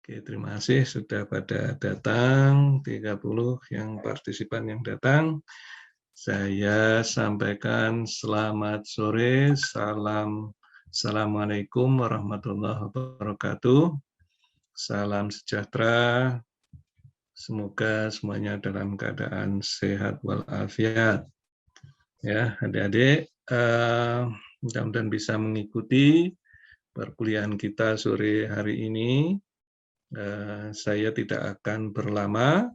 Oke, terima kasih sudah pada datang, 30 yang partisipan yang datang. Saya sampaikan selamat sore, Assalamualaikum warahmatullahi wabarakatuh. Salam sejahtera, semoga semuanya dalam keadaan sehat walafiat. Ya, adik-adik, mudah-mudahan bisa mengikuti perkuliahan kita sore hari ini. Saya tidak akan berlama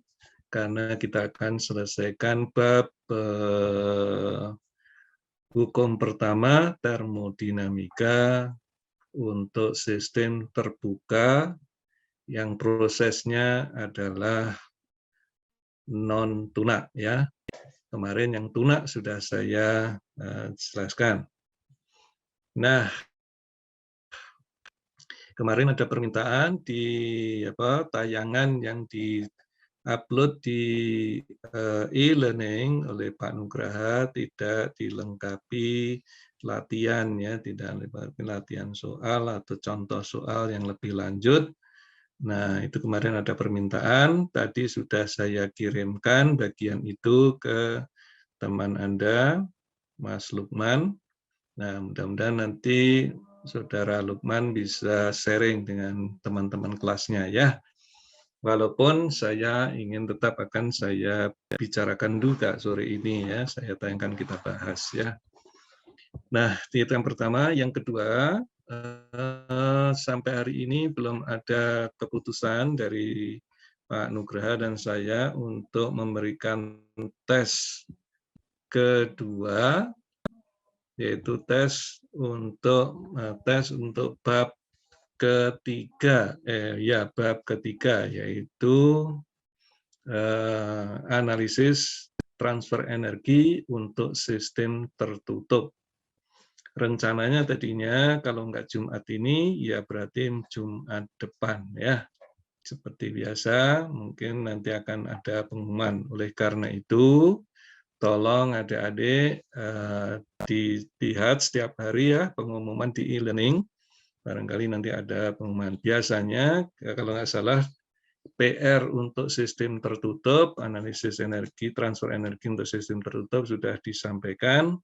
karena kita akan selesaikan bab hukum pertama termodinamika untuk sistem terbuka yang prosesnya adalah non tunak ya. Kemarin yang tunak sudah saya jelaskan. Nah, kemarin ada permintaan di tayangan yang di-upload di e-learning oleh Pak Nugraha tidak dilengkapi latihan ya, tidak dilengkapi latihan soal atau contoh soal yang lebih lanjut. Nah, itu kemarin ada permintaan, tadi sudah saya kirimkan bagian itu ke teman Anda, Mas Lukman. Nah, mudah-mudahan nanti Saudara Lukman bisa sharing dengan teman-teman kelasnya ya. Walaupun saya ingin tetap akan saya bicarakan juga sore ini ya, saya tayangkan kita bahas ya. Nah, itu yang pertama. Yang kedua, sampai hari ini belum ada keputusan dari Pak Nugraha dan saya untuk memberikan tes kedua, yaitu tes untuk bab ketiga, bab ketiga, yaitu analisis transfer energi untuk sistem tertutup. Rencananya tadinya kalau nggak Jumat ini, ya berarti Jumat depan ya. Seperti biasa, mungkin nanti akan ada pengumuman. Oleh karena itu, tolong adik-adik dilihat setiap hari ya pengumuman di e-learning. Barangkali nanti ada pengumuman. Biasanya kalau nggak salah PR untuk sistem tertutup, analisis energi, transfer energi untuk sistem tertutup sudah disampaikan.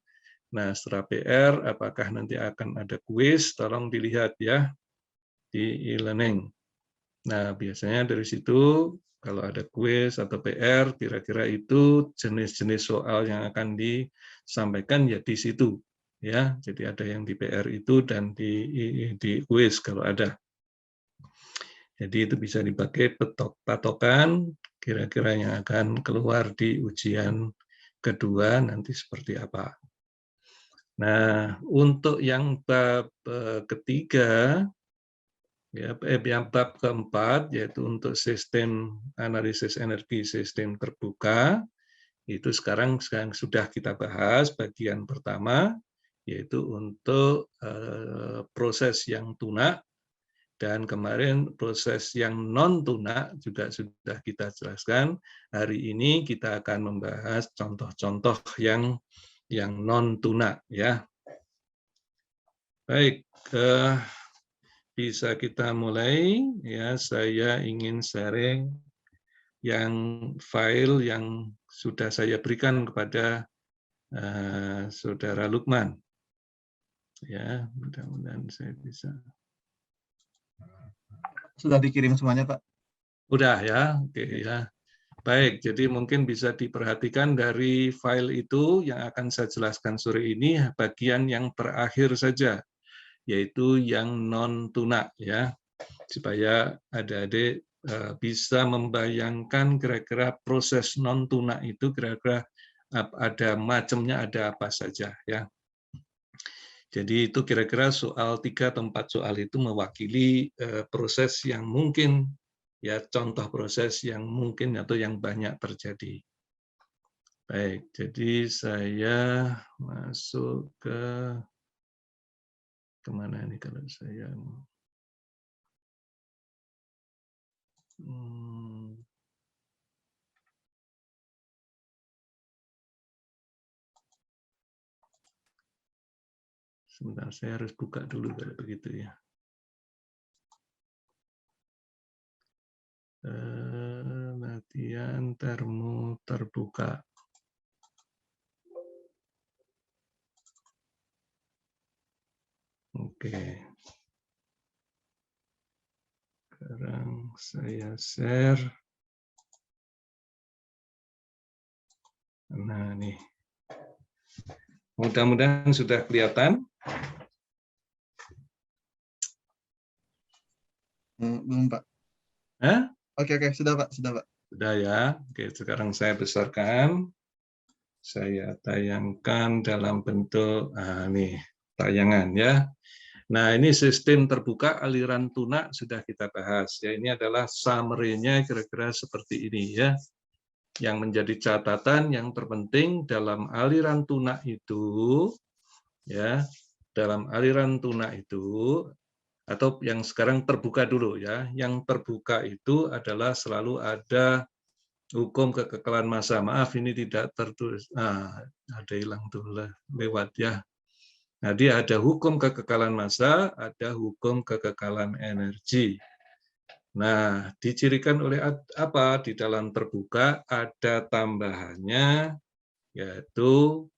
Nah, setelah PR, apakah nanti akan ada kuis? Tolong dilihat ya di e-learning. Nah, biasanya dari situ kalau ada kuis atau PR, kira-kira itu jenis-jenis soal yang akan disampaikan ya di situ. Ya, jadi ada yang di PR itu dan di kuis kalau ada. Jadi itu bisa dipakai patokan kira-kira yang akan keluar di ujian kedua nanti seperti apa. Nah, untuk yang bab ketiga, yang bab keempat, yaitu untuk sistem analisis energi sistem terbuka, itu sekarang sudah kita bahas bagian pertama, yaitu untuk proses yang tunak, dan kemarin proses yang non tunak juga sudah kita jelaskan. Hari ini kita akan membahas contoh-contoh yang non tunak ya. Baik, bisa kita mulai ya. Saya ingin sharing yang file yang sudah saya berikan kepada Saudara Lukman. Ya, mudah-mudahan saya bisa. Sudah dikirim semuanya, Pak. Udah ya, oke ya. Baik, jadi mungkin bisa diperhatikan dari file itu yang akan saya jelaskan sore ini bagian yang terakhir saja, yaitu yang non tunak ya, supaya adik-adik bisa membayangkan kira-kira proses non tunak itu kira-kira ada macamnya, ada apa saja ya. Jadi itu kira-kira soal 3 atau 4 soal itu mewakili proses yang mungkin ya, contoh proses yang mungkin atau yang banyak terjadi. Baik, jadi saya masuk ke kemana ini kalau saya sebentar, saya harus buka dulu kalau begitu ya. termo terbuka. Oke. Sekarang saya share. Nah, nih. Mudah-mudahan sudah kelihatan. Belum, Pak. Hah? Oke, sudah, Pak. Sudah ya. Oke, sekarang saya besarkan. Saya tayangkan dalam bentuk nih, tayangan ya. Nah, ini sistem terbuka aliran tuna sudah kita bahas ya. Ini adalah summary-nya kira-kira seperti ini ya. Yang menjadi catatan yang terpenting dalam aliran tuna itu ya, dalam aliran tuna itu atau yang sekarang terbuka dulu ya. Yang terbuka itu adalah selalu ada hukum kekekalan massa. Maaf ini tidak tertulis. Ada hilang tuh lewat ya. Nah, dia ada hukum kekekalan massa, ada hukum kekekalan energi. Nah, dicirikan oleh apa? Di dalam terbuka ada tambahannya, yaitu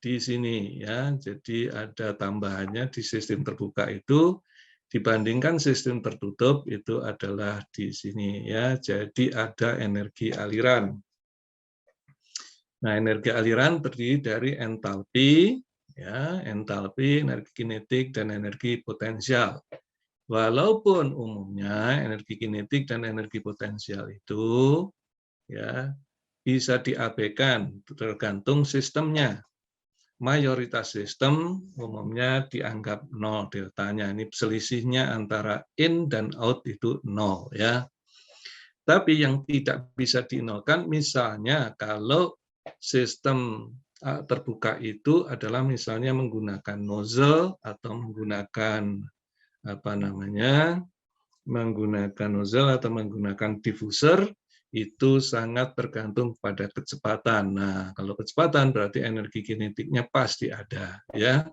di sini ya. Jadi ada tambahannya di sistem terbuka itu dibandingkan sistem tertutup itu adalah di sini ya. Jadi ada energi aliran. Nah, energi aliran terdiri dari entalpi, ya, entalpi, energi kinetik, dan energi potensial. Walaupun umumnya energi kinetik dan energi potensial itu ya bisa diabaikan tergantung sistemnya. Mayoritas sistem umumnya dianggap nol deltanya. Ini selisihnya antara in dan out itu nol ya. Tapi yang tidak bisa dinolkan misalnya kalau sistem terbuka itu adalah misalnya menggunakan nozzle atau menggunakan menggunakan diffuser, itu sangat tergantung pada kecepatan. Nah, kalau kecepatan berarti energi kinetiknya pasti ada ya.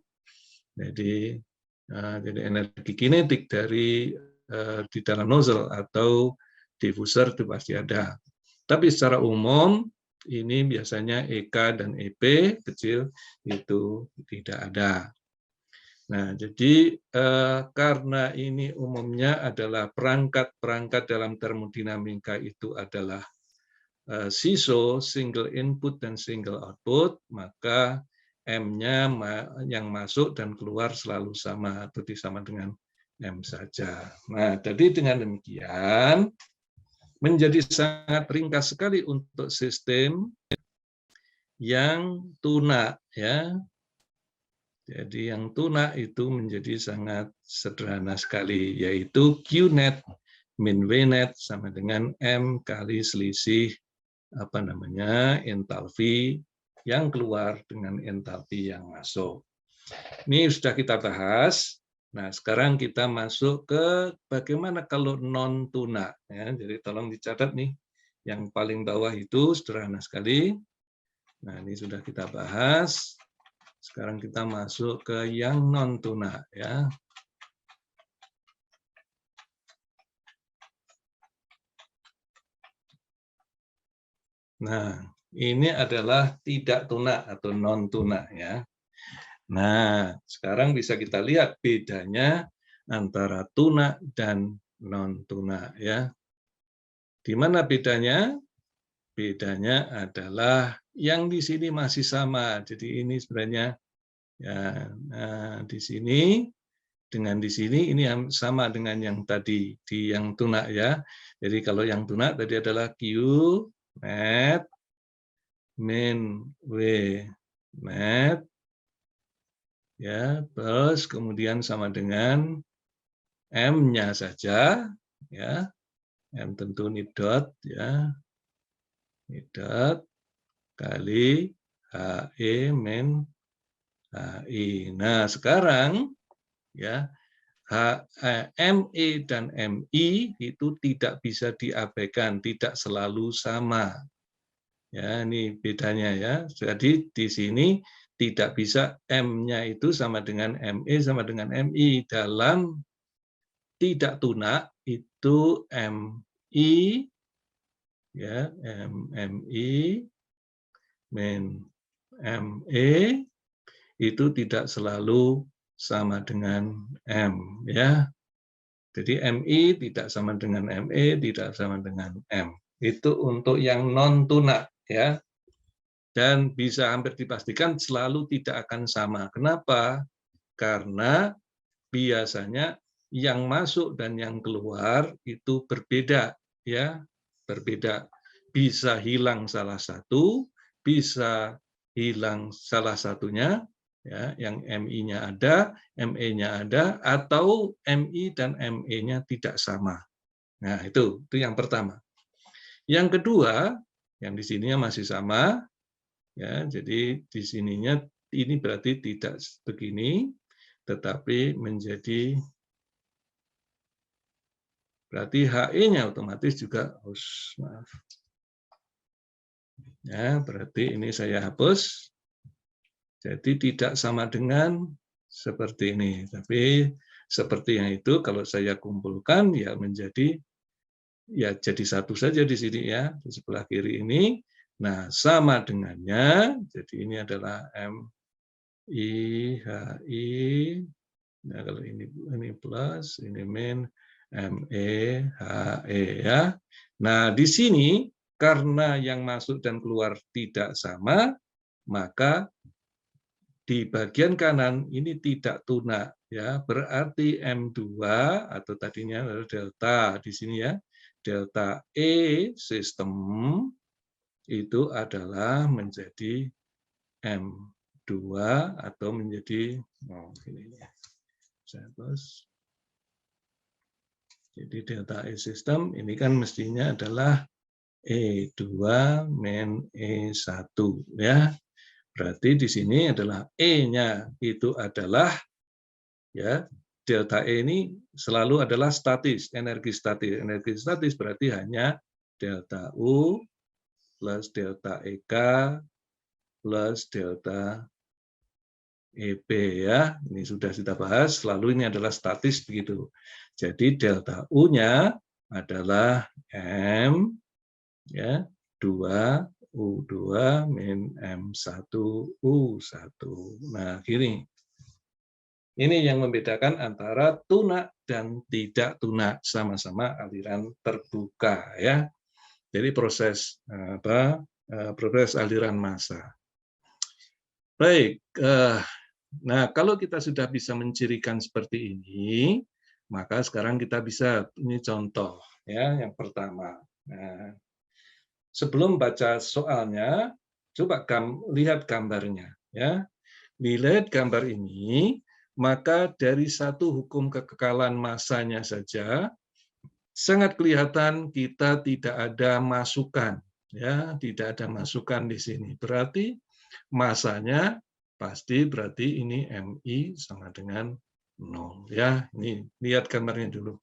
Jadi energi kinetik dari di dalam nozzle atau diffuser itu pasti ada. Tapi secara umum ini biasanya EK dan EP kecil itu tidak ada. Nah, jadi karena ini umumnya adalah perangkat-perangkat dalam termodinamika itu adalah SISO, single input dan single output, maka M-nya yang masuk dan keluar selalu sama atau sama dengan M saja. Nah, jadi dengan demikian menjadi sangat ringkas sekali untuk sistem yang tuna ya. Jadi yang tuna itu menjadi sangat sederhana sekali, yaitu Qnet min Vnet sama dengan M kali selisih entalpi yang keluar dengan entalpi yang masuk. Ini sudah kita bahas. Nah, sekarang kita masuk ke bagaimana kalau non tuna ya. Jadi tolong dicatat nih. Yang paling bawah itu sederhana sekali. Nah, ini sudah kita bahas. Sekarang kita masuk ke yang non tuna ya. Nah, ini adalah tidak tuna atau non tuna ya. Nah, sekarang bisa kita lihat bedanya antara tuna dan non tuna ya. Di mana bedanya? Bedanya adalah yang di sini masih sama. Jadi ini sebenarnya ya, nah, di sini dengan di sini ini sama dengan yang tadi di yang tuna ya. Jadi kalau yang tuna tadi adalah Q net min W net ya, plus kemudian sama dengan M-nya saja ya. M tentu ini dot ya. Ini dot kali HE min HI. Nah, sekarang ya ME dan MI itu tidak bisa diabaikan, tidak selalu sama. Ya, ini bedanya ya. Jadi di sini tidak bisa M-nya itu sama dengan ME sama dengan MI. Dalam tidak tuna itu MI ya, MMI min ME itu tidak selalu sama dengan M, ya. Jadi MI tidak sama dengan ME, tidak sama dengan M. Itu untuk yang non tuna, ya. Dan bisa hampir dipastikan selalu tidak akan sama. Kenapa? Karena biasanya yang masuk dan yang keluar itu berbeda, ya, berbeda. Bisa hilang salah satu, bisa hilang salah satunya, ya, yang MI-nya ada, ME-nya ada, atau MI dan ME-nya tidak sama. Nah, itu yang pertama. Yang kedua, yang di sininya masih sama, ya, jadi di sininya ini berarti tidak begini, tetapi menjadi berarti HE-nya otomatis juga harus, maaf. Ya, berarti ini saya hapus. Jadi tidak sama dengan seperti ini. Tapi seperti yang itu kalau saya kumpulkan ya menjadi ya jadi satu saja di sini ya, di sebelah kiri ini. Nah, sama dengannya, jadi ini adalah MI, HI. Nah, kalau ini plus, ini min, ME, HE ya. Nah, di sini karena yang masuk dan keluar tidak sama, maka di bagian kanan ini tidak tuna ya. Berarti M2 atau tadinya adalah delta di sini ya. Delta E sistem itu adalah menjadi M2 atau menjadi ini ya. Jadi delta E sistem ini kan mestinya adalah E2 min E1 ya. Berarti di sini adalah E-nya itu adalah ya delta E ini selalu adalah statis, energi statis. Energi statis berarti hanya delta U plus delta EK plus delta EP ya. Ini sudah kita bahas, selalu ini adalah statis begitu. Jadi delta U-nya adalah M ya 2 U2 min M1 U1. Nah, gini. Ini yang membedakan antara tuna dan tidak tuna, sama-sama aliran terbuka ya. Jadi proses proses aliran massa. Baik, nah kalau kita sudah bisa mencirikan seperti ini, maka sekarang kita bisa ini contoh ya yang pertama. Nah, sebelum baca soalnya, coba lihat gambarnya ya. Dilihat gambar ini, maka dari satu hukum kekekalan massanya saja sangat kelihatan kita tidak ada masukan ya, tidak ada masukan di sini. Berarti massanya pasti berarti ini MI sama dengan 0 ya. Ini lihat gambarnya dulu.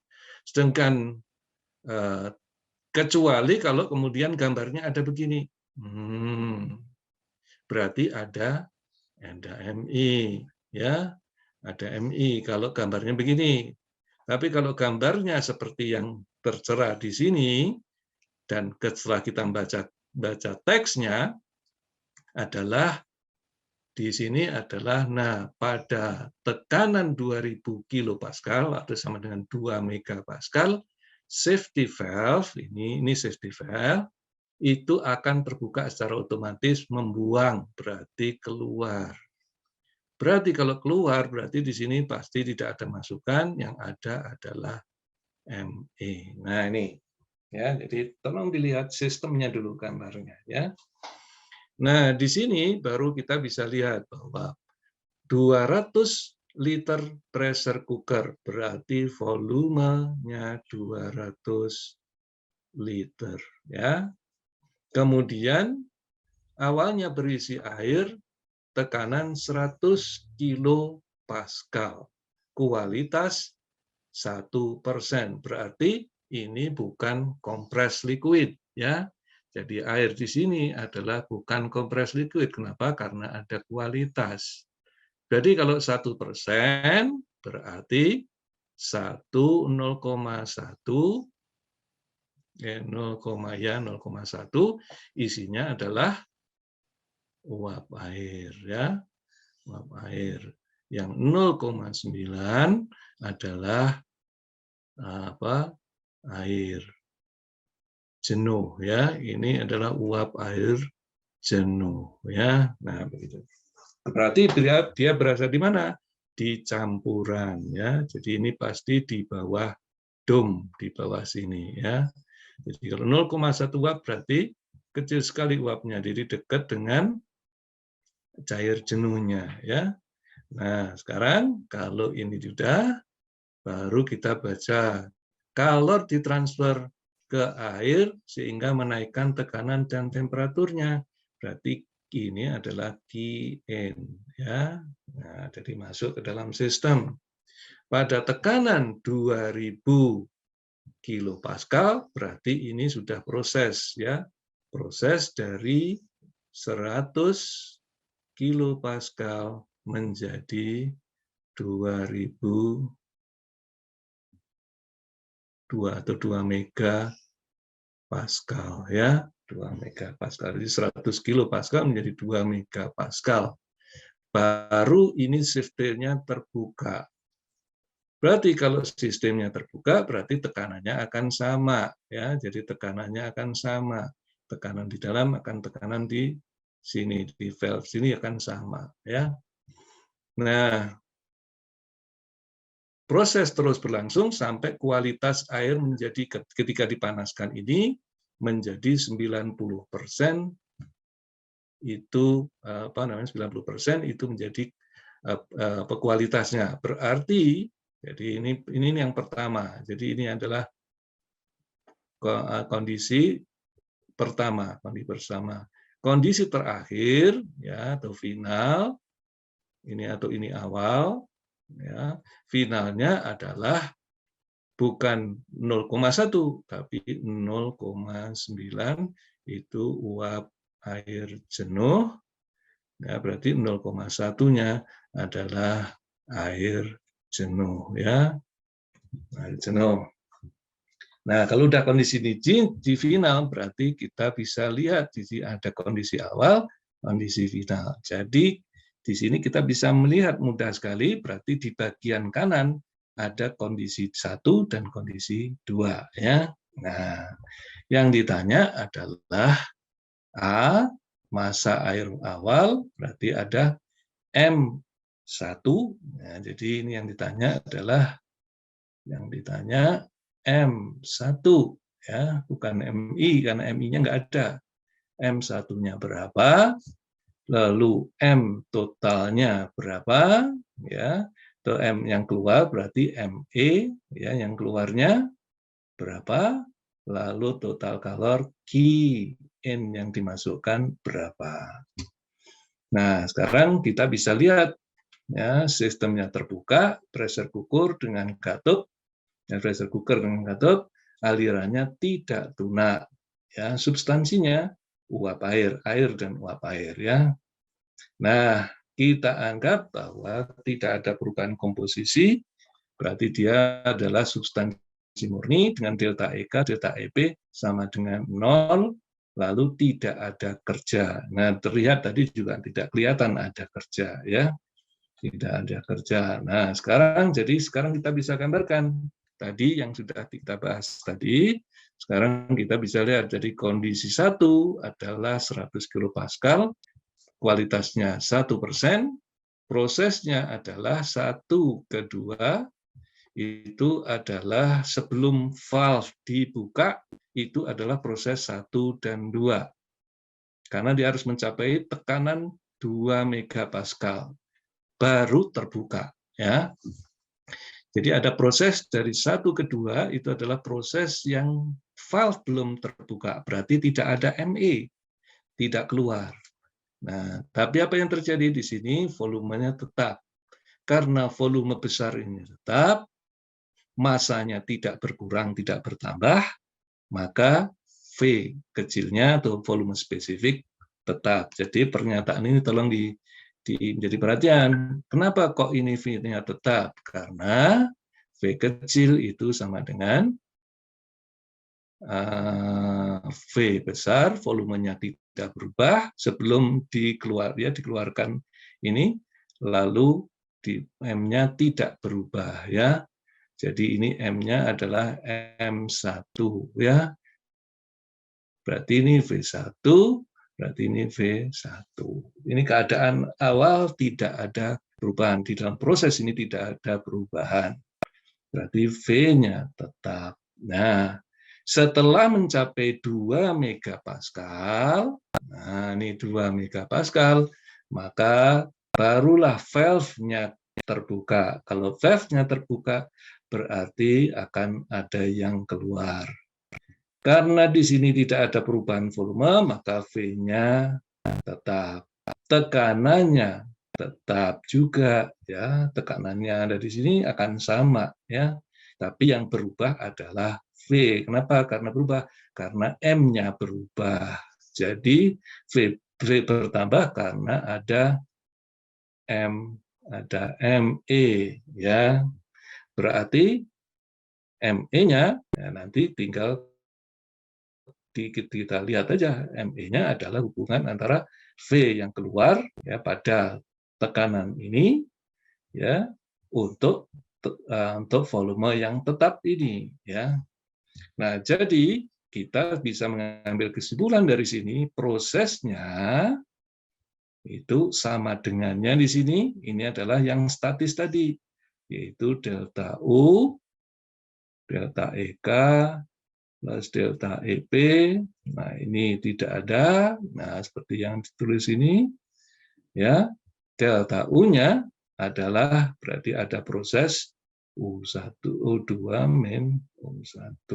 Sedangkan kecuali kalau kemudian gambarnya ada begini. Berarti ada MI ya. Ada MI kalau gambarnya begini. Tapi kalau gambarnya seperti yang tertera di sini dan setelah kita baca teksnya adalah di sini adalah nah pada tekanan 2000 kilopascal atau sama dengan 2 megapascal safety valve ini safety valve itu akan terbuka secara otomatis membuang berarti keluar. Berarti kalau keluar berarti di sini pasti tidak ada masukan, yang ada adalah ME. Nah, ini ya, jadi tolong dilihat sistemnya dulu gambarnya ya. Nah, di sini baru kita bisa lihat bahwa 200 liter pressure cooker berarti volumenya 200 liter ya. Kemudian awalnya berisi air tekanan 100 kilopascal, kualitas 1%. Berarti ini bukan kompres liquid ya. Jadi air di sini adalah bukan kompres liquid. Kenapa? Karena ada kualitas. Jadi kalau 1% berarti 1 0,1 0,1 isinya adalah uap air ya, uap air. Yang 0,9 adalah air jenuh ya. Ini adalah uap air jenuh ya. Nah, begitu. Berarti dia berasal di mana? Di campuran ya. Jadi ini pasti di bawah dom, di bawah sini ya. Jadi kalau 0,1 uap berarti kecil sekali uapnya, jadi dekat dengan cair jenuhnya ya. Nah, sekarang kalau ini sudah, baru kita baca. Kalau ditransfer ke air sehingga menaikkan tekanan dan temperaturnya, berarti ini adalah Qn ya. Nah, jadi masuk ke dalam sistem. Pada tekanan 2000 kilopascal berarti ini sudah proses ya. Proses dari 100 kilopascal menjadi 2000 atau 2 megapascal ya, 2 megapascal. Jadi 100 kilopascal menjadi 2 megapascal. Baru ini sistemnya terbuka. Berarti kalau sistemnya terbuka, berarti tekanannya akan sama ya. Jadi tekanannya akan sama. Tekanan di dalam akan tekanan di sini, di valve sini akan sama ya. Nah, proses terus berlangsung sampai kualitas air menjadi ketika dipanaskan ini menjadi 90% itu 90% itu menjadi kualitasnya. Berarti jadi ini yang pertama. Jadi ini adalah kondisi pertama, kondisi bersama. Kondisi terakhir ya atau final ini awal ya. Finalnya adalah bukan 0,1 tapi 0,9 itu uap air jenuh. Ya, berarti 0,1-nya adalah air jenuh ya. Air jenuh. Nah, kalau udah kondisi di final, berarti kita bisa lihat di sini ada kondisi awal, kondisi final. Jadi di sini kita bisa melihat mudah sekali, berarti di bagian kanan ada kondisi 1 dan kondisi 2 ya. Nah, yang ditanya adalah A, massa air awal, berarti ada M1. Nah, jadi ini yang ditanya adalah M1 ya, bukan MI karena MI-nya nggak ada. M1-nya berapa? Lalu M totalnya berapa? Ya, atau M yang keluar berarti ME ya, yang keluarnya berapa? Lalu total kalor Qn yang dimasukkan berapa? Nah, sekarang kita bisa lihat ya, sistemnya terbuka, pressure cooker dengan katup, ya, pressure cooker dengan katup, alirannya tidak tunak, ya, substansinya uap air, dan uap air, ya. Nah, kita anggap bahwa tidak ada perubahan komposisi, berarti dia adalah substansi murni dengan delta EK, delta EP sama dengan 0, lalu tidak ada kerja. Nah, terlihat tadi juga tidak kelihatan ada kerja, ya. Tidak ada kerja. Nah, sekarang kita bisa gambarkan tadi yang sudah kita bahas tadi. Sekarang kita bisa lihat jadi kondisi 1 adalah 100 kilopascal, kualitasnya 1%, prosesnya adalah 1/2 itu adalah sebelum valve dibuka, itu adalah proses 1 dan 2. Karena dia harus mencapai tekanan 2 megapascal baru terbuka, ya. Jadi ada proses dari 1 ke 2 itu adalah proses yang valve belum terbuka, berarti tidak ada ME, tidak keluar. Nah, tapi apa yang terjadi di sini? Volumenya tetap. Karena volume besar ini tetap, masanya tidak berkurang, tidak bertambah, maka V kecilnya atau volume spesifik tetap. Jadi pernyataan ini tolong menjadi perhatian. Kenapa kok ini V-nya tetap? Karena V kecil itu sama dengan V besar, volumenya tidak berubah sebelum dikeluarkan ini, lalu di M-nya tidak berubah ya. Jadi ini M-nya adalah M1 ya. Berarti ini V1, berarti ini V1. Ini keadaan awal tidak ada perubahan. Di dalam proses ini tidak ada perubahan. Berarti V-nya tetap. Nah, setelah mencapai 2 megapascal, nah ini 2 megapascal, maka barulah valve-nya terbuka. Kalau valve-nya terbuka, berarti akan ada yang keluar. Karena di sini tidak ada perubahan volume, maka V-nya tetap. Tekanannya tetap juga ya, tekanannya ada di sini akan sama ya. Tapi yang berubah adalah V. Kenapa? Karena berubah karena M-nya berubah. Jadi V bertambah karena ada ME ya. Berarti ME-nya ya, nanti tinggal kita lihat aja, ME-nya adalah hubungan antara V yang keluar ya pada tekanan ini ya untuk volume yang tetap ini ya. Nah, jadi kita bisa mengambil kesimpulan dari sini prosesnya itu sama dengannya di sini, ini adalah yang statis tadi, yaitu delta U, delta EK, plus delta EP. Nah, ini tidak ada. Nah, seperti yang ditulis ini, ya, delta U-nya adalah berarti ada proses U1, U2 min U1.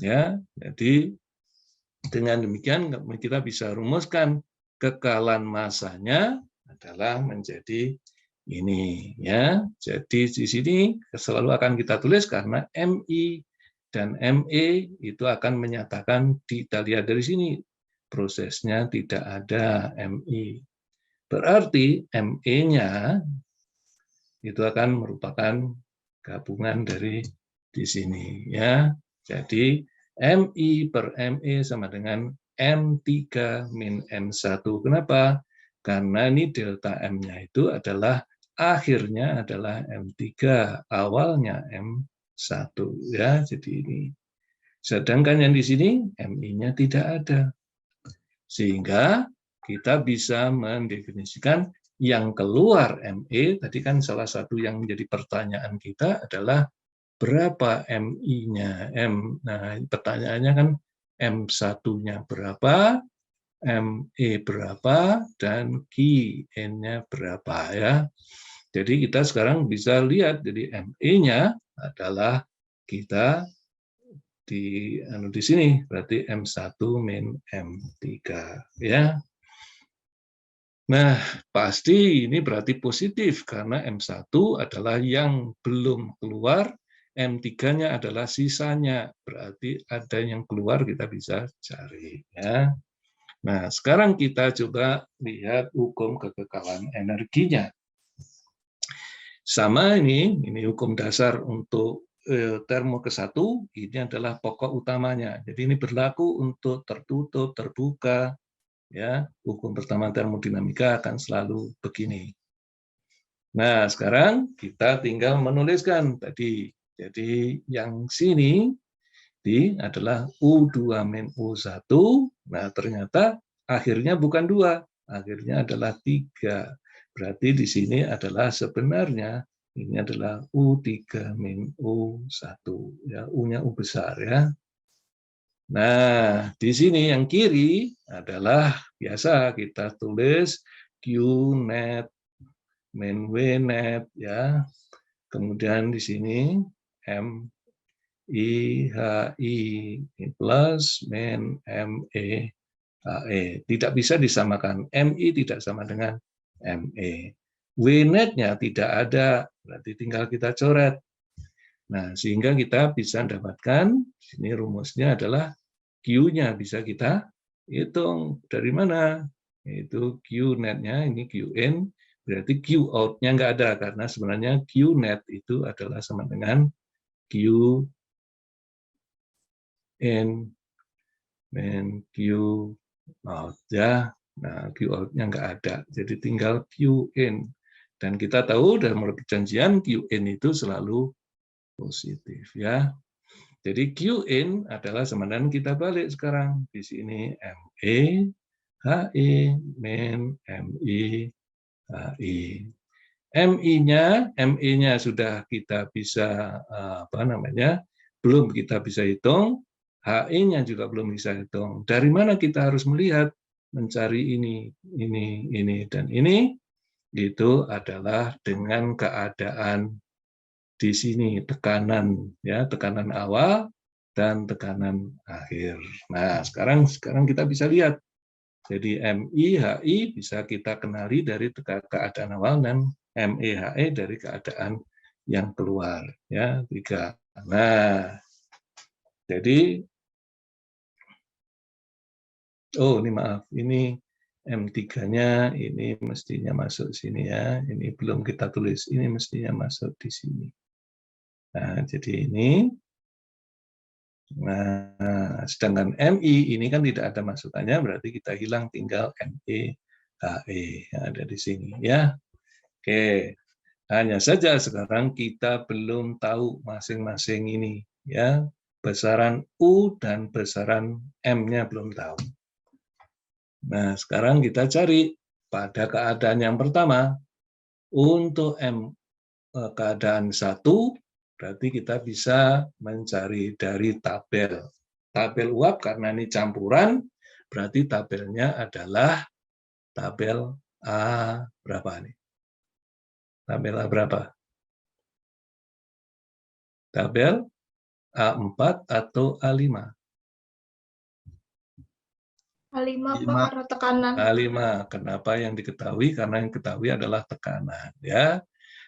Ya, jadi dengan demikian kita bisa rumuskan kekalan masanya adalah menjadi ini ya. Jadi di sini selalu akan kita tulis karena MI dan ME itu akan menyatakan, kita lihat dari sini prosesnya tidak ada MI. Berarti ME-nya itu akan merupakan gabungan dari di sini ya. Jadi MI per ME sama dengan M3 min M1. Kenapa? Karena ini delta M-nya itu adalah akhirnya adalah M3, awalnya M1 ya. Jadi ini. Sedangkan yang di sini MI-nya tidak ada. Sehingga kita bisa mendefinisikan yang keluar ME, tadi kan salah satu yang menjadi pertanyaan kita adalah berapa MI-nya. Nah, pertanyaannya kan M1-nya berapa, ME berapa, dan N-nya berapa ya. Jadi kita sekarang bisa lihat, jadi ME-nya adalah kita di sini, berarti M1 min M3 ya. Nah, pasti ini berarti positif karena M1 adalah yang belum keluar, M3-nya adalah sisanya, berarti ada yang keluar, kita bisa cari ya. Nah, sekarang kita coba lihat hukum kekekalan energinya. Sama ini hukum dasar untuk termo ke-1, ini adalah pokok utamanya. Jadi ini berlaku untuk tertutup, terbuka, ya. Hukum pertama termodinamika akan selalu begini. Nah, sekarang kita tinggal menuliskan tadi. Jadi yang sini adalah U2 min U1. Nah, ternyata akhirnya bukan 2, akhirnya adalah 3. Berarti di sini adalah sebenarnya ini adalah U3 min U1. Ya, U-nya U besar ya. Nah, di sini yang kiri adalah biasa kita tulis Q net min W net ya. Kemudian di sini M I H I plus min ME HE. Tidak bisa disamakan. MI tidak sama dengan ME. W net-nya tidak ada, berarti tinggal kita coret. Nah, sehingga kita bisa mendapatkan, ini rumusnya adalah Q-nya bisa kita hitung. Dari mana? Itu Q net-nya, ini Qn, berarti Q out-nya nggak ada, karena sebenarnya Q net itu adalah sama dengan Q in min Q out ya. Nah, Q out-nya nggak ada, jadi tinggal Q in. Dan kita tahu dalam perjanjian Q in itu selalu positif ya. Jadi Q in adalah sama dengan kita balik sekarang di sini ME HI min MI HI. MI-nya sudah kita bisa belum kita bisa hitung, HI-nya juga belum bisa hitung. Dari mana kita harus melihat, mencari ini, dan ini, itu adalah dengan keadaan di sini tekanan awal dan tekanan akhir. Nah, sekarang kita bisa lihat. Jadi MI, HI bisa kita kenali dari keadaan awal dan ME, HE dari keadaan yang keluar. Ya, 3. Nah, jadi, ini maaf, ini M3-nya ini mestinya masuk sini ya. Ini belum kita tulis, ini mestinya masuk di sini. Nah, jadi ini. Nah, sedangkan MI ini kan tidak ada masukannya, berarti kita hilang, tinggal ME, HE yang ada di sini ya. Oke, hanya saja sekarang kita belum tahu masing-masing ini ya, besaran U dan besaran M-nya belum tahu. Nah, sekarang kita cari pada keadaan yang pertama, untuk M keadaan 1, berarti kita bisa mencari dari tabel. Tabel uap karena ini campuran, berarti tabelnya adalah tabel A berapa nih? Tabel A berapa? Tabel A4 atau A5? A5, Pak, 5. karena tekanan. A5. Kenapa yang diketahui? Karena yang diketahui adalah tekanan. Ya.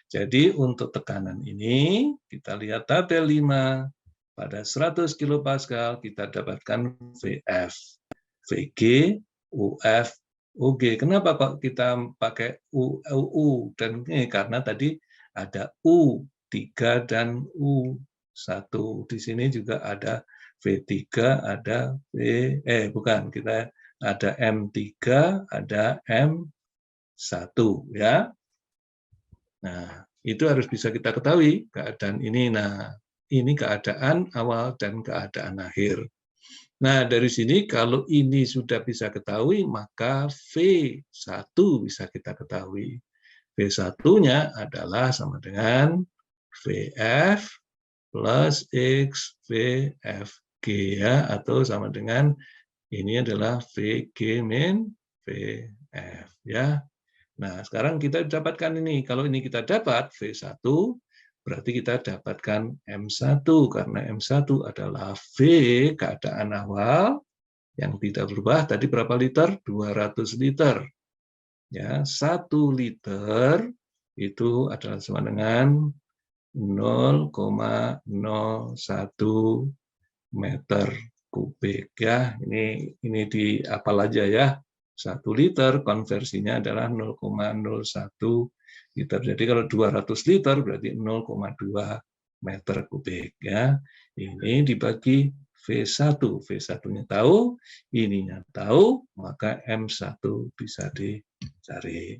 Jadi untuk tekanan ini, kita lihat tabel 5. Pada 100 kilopascal kita dapatkan VF, VG, UF, UG. Kenapa Pak kita pakai U dan ini? Karena tadi ada U3 dan U1. Di sini juga ada V3, ada kita ada M3, ada M1 ya. Nah, itu harus bisa kita ketahui keadaan ini. Nah, ini keadaan awal dan keadaan akhir. Nah, dari sini kalau ini sudah bisa ketahui, maka V1 bisa kita ketahui. V1-nya adalah sama dengan VF plus X VFG ya, atau sama dengan ini adalah VG min VF ya. Nah, sekarang kita dapatkan ini. Kalau ini kita dapat V1, berarti kita dapatkan M1, karena M1 adalah V, keadaan awal, yang tidak berubah. Tadi berapa liter? 200 liter. Ya, 1 liter itu adalah sama dengan 0,01 meter kubik. Ya, ini di apal aja ya. 1 liter konversinya adalah 0,01 liter. Jadi kalau 200 liter berarti 0,2 meter kubik ya. Ini dibagi V1. V1-nya tahu, ininya tahu, maka M1 bisa dicari.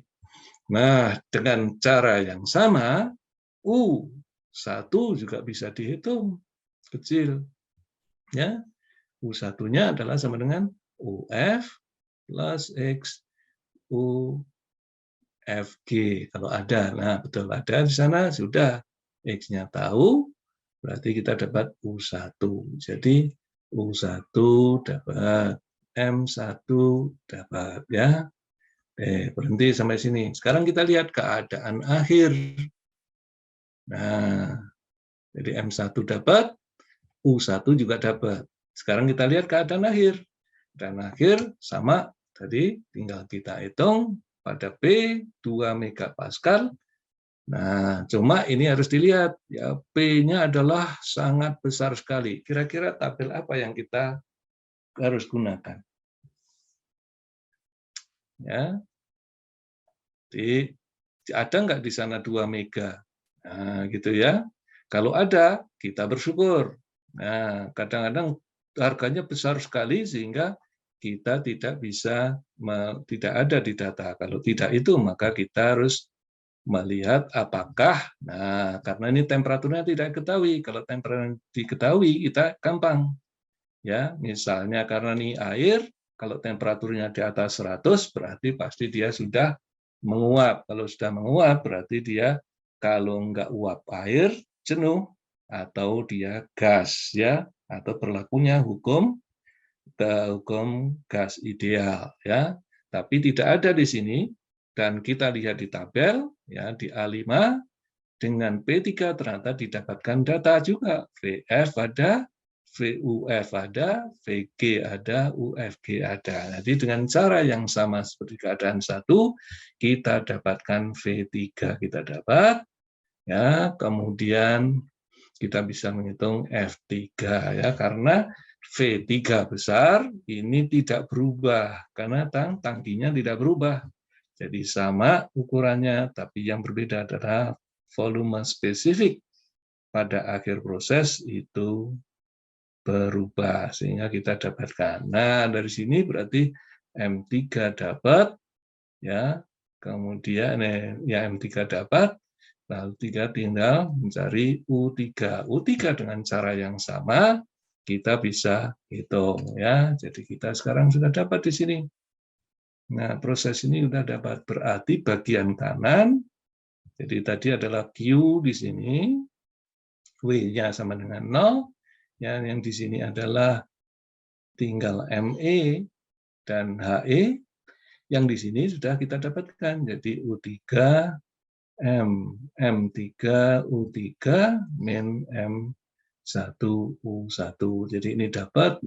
Nah, dengan cara yang sama, U1 juga bisa dihitung kecil. Ya, U1-nya adalah sama dengan UF plus X UFG kalau ada. Nah, betul ada di sana sudah. X-nya tahu, berarti kita dapat U1. Jadi U1 dapat, M1 dapat ya. Berhenti sampai sini. Sekarang kita lihat keadaan akhir. Nah, jadi M1 dapat, U1 juga dapat. Sekarang kita lihat keadaan akhir. Dan akhir sama tadi, tinggal kita hitung pada P 2 megapascal. Nah, cuma ini harus dilihat ya, P-nya adalah sangat besar sekali. Kira-kira tabel apa yang kita harus gunakan? Ya. Ada nggak di sana 2 mega? Nah, gitu ya. Kalau ada, kita bersyukur. Nah, kadang-kadang harganya besar sekali sehingga kita tidak bisa tidak ada di data. Kalau tidak itu maka kita harus melihat apakah, nah karena ini temperaturnya tidak diketahui. Kalau temperatur diketahui kita gampang, ya misalnya karena ini air, kalau temperaturnya di atas 100 berarti pasti dia sudah menguap. Kalau sudah menguap berarti dia kalau enggak uap air jenuh atau dia gas, ya, atau berlakunya hukum gas ideal, ya. Tapi tidak ada di sini, dan kita lihat di tabel, ya, di A5 dengan P3 ternyata didapatkan data juga. VF ada, VUF ada, VG ada, UFG ada. Jadi dengan cara yang sama seperti keadaan 1, kita dapatkan V3 kita dapat, ya. Kemudian kita bisa menghitung F3, ya, karena V3 besar ini tidak berubah karena tangkinya tidak berubah. Jadi sama ukurannya, tapi yang berbeda adalah volume spesifik pada akhir proses itu berubah sehingga kita dapatkan. Nah, dari sini berarti M3 dapat, ya. Kemudian ya M3 dapat, lalu tinggal mencari U3. U3 dengan cara yang sama kita bisa hitung, ya. Jadi kita sekarang sudah dapat di sini. Nah, proses ini sudah dapat, berarti bagian kanan, jadi tadi adalah Q di sini, W-nya sama dengan 0, ya, yang di sini adalah tinggal ME dan HE, yang di sini sudah kita dapatkan, jadi U3, M3, U3, min M1, U1. Jadi ini dapat,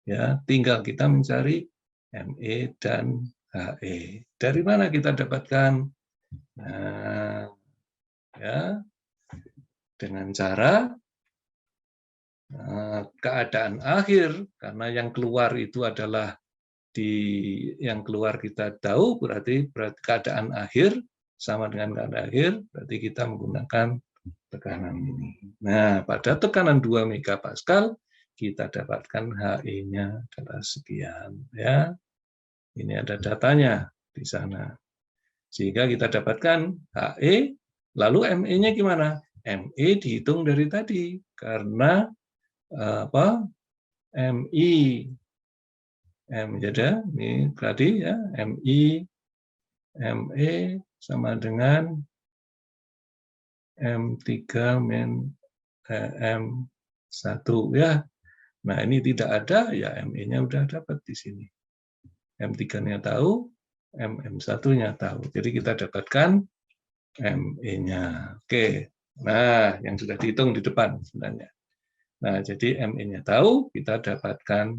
ya, tinggal kita mencari ME dan HE. Dari mana kita dapatkan? Nah, ya, dengan cara keadaan akhir, karena yang keluar itu adalah yang keluar kita tahu, berarti keadaan akhir sama dengan keadaan akhir, berarti kita menggunakan tekanan ini. Nah, pada tekanan 2 megapascal kita dapatkan HE-nya adalah sekian, ya. Ini ada datanya di sana. Sehingga kita dapatkan HE, lalu ME-nya gimana? ME dihitung dari tadi karena MI jadi ini tadi, ya, MI ME sama dengan M3 min M1, ya. Nah, ini tidak ada, ya ME-nya udah dapat di sini. M3-nya tahu, M1-nya tahu. Jadi kita dapatkan ME-nya. Oke. Nah, yang sudah dihitung di depan sebenarnya. Nah, jadi ME-nya tahu, kita dapatkan,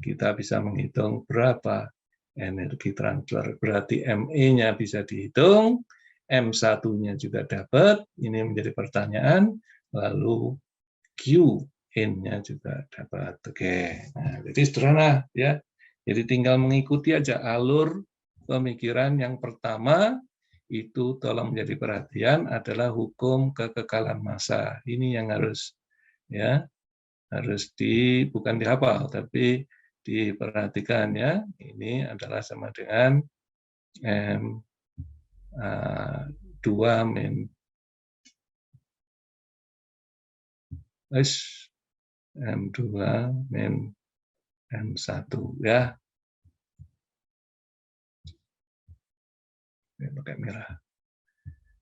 kita bisa menghitung berapa energi transfer. Berarti ME-nya bisa dihitung, M1-nya juga dapat, ini menjadi pertanyaan, lalu Q-in-nya juga dapat. Oke, nah, jadi sederhana, ya. Jadi tinggal mengikuti aja alur pemikiran. Yang pertama itu tolong menjadi perhatian adalah hukum kekekalan massa. Ini yang harus, ya, harus bukan dihafal tapi diperhatikan, ya. Ini adalah sama dengan M2 min M2 min M1, ya. Ini pakai merah.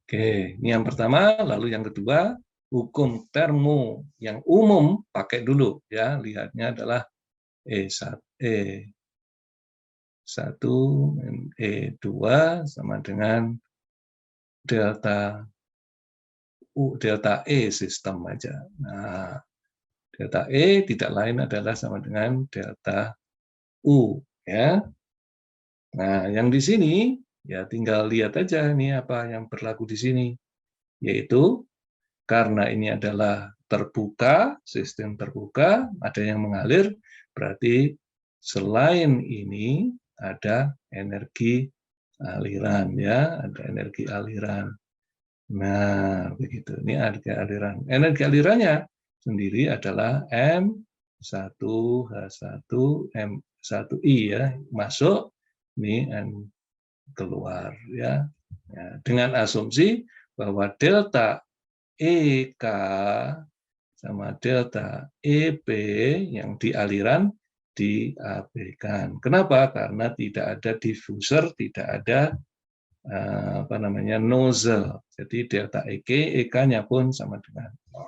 Oke, ini yang pertama. Lalu yang kedua, hukum termo yang umum pakai dulu, ya. Lihatnya adalah E1 min E2 sama dengan delta E sistem aja. Nah, delta E tidak lain adalah sama dengan delta U, ya. Nah, yang di sini, ya tinggal lihat aja nih apa yang berlaku di sini, yaitu karena ini adalah terbuka, sistem terbuka, ada yang mengalir, berarti selain ini ada energi aliran, ya, ada energi aliran. Nah, begitu. Ini energi aliran. Energi alirannya sendiri adalah M1 1H1M1I ya, masuk ini N keluar ya. Ya, dengan asumsi bahwa delta EK sama delta EP yang di aliran diabaikan. Kenapa? Karena tidak ada diffuser, tidak ada nozzle. Jadi delta EK-nya pun sama dengan 0.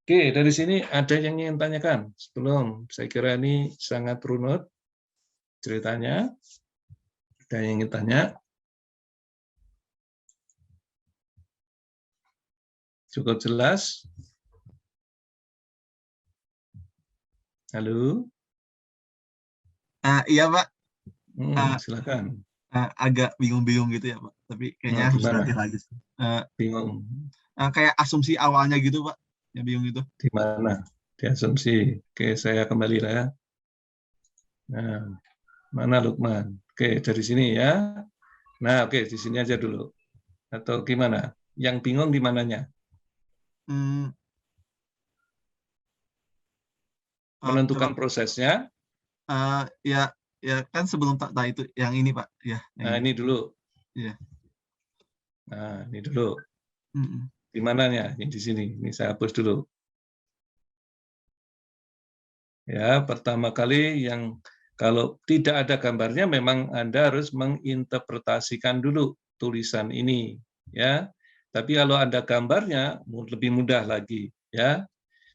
Oke, dari sini ada yang ingin tanyakan sebelum saya kira ini sangat runut ceritanya. Ada yang ingin tanya? Cukup jelas? Halo? Iya Pak, Silakan. agak bingung-bingung gitu ya Pak, tapi kayaknya harus Gimana? nanti lagi. Bingung? Kayak asumsi awalnya gitu Pak, yang bingung itu. Di mana? Di asumsi. Oke, saya kembali lah ya. Nah, mana Lukman? Oke, dari sini ya. Nah, oke, di sini aja dulu. Atau gimana? Yang bingung di mananya? Menentukan Kalau prosesnya. ya kan sebelum tak itu yang ini Pak, ya yang Nah, ini. ini dulu. Iya. Nah, ini dulu. Mm-mm. Di mananya? Yang di sini. Ini saya hapus dulu. Ya, pertama kali yang kalau tidak ada gambarnya memang Anda harus menginterpretasikan dulu tulisan ini, ya. Tapi kalau ada gambarnya lebih mudah lagi, ya.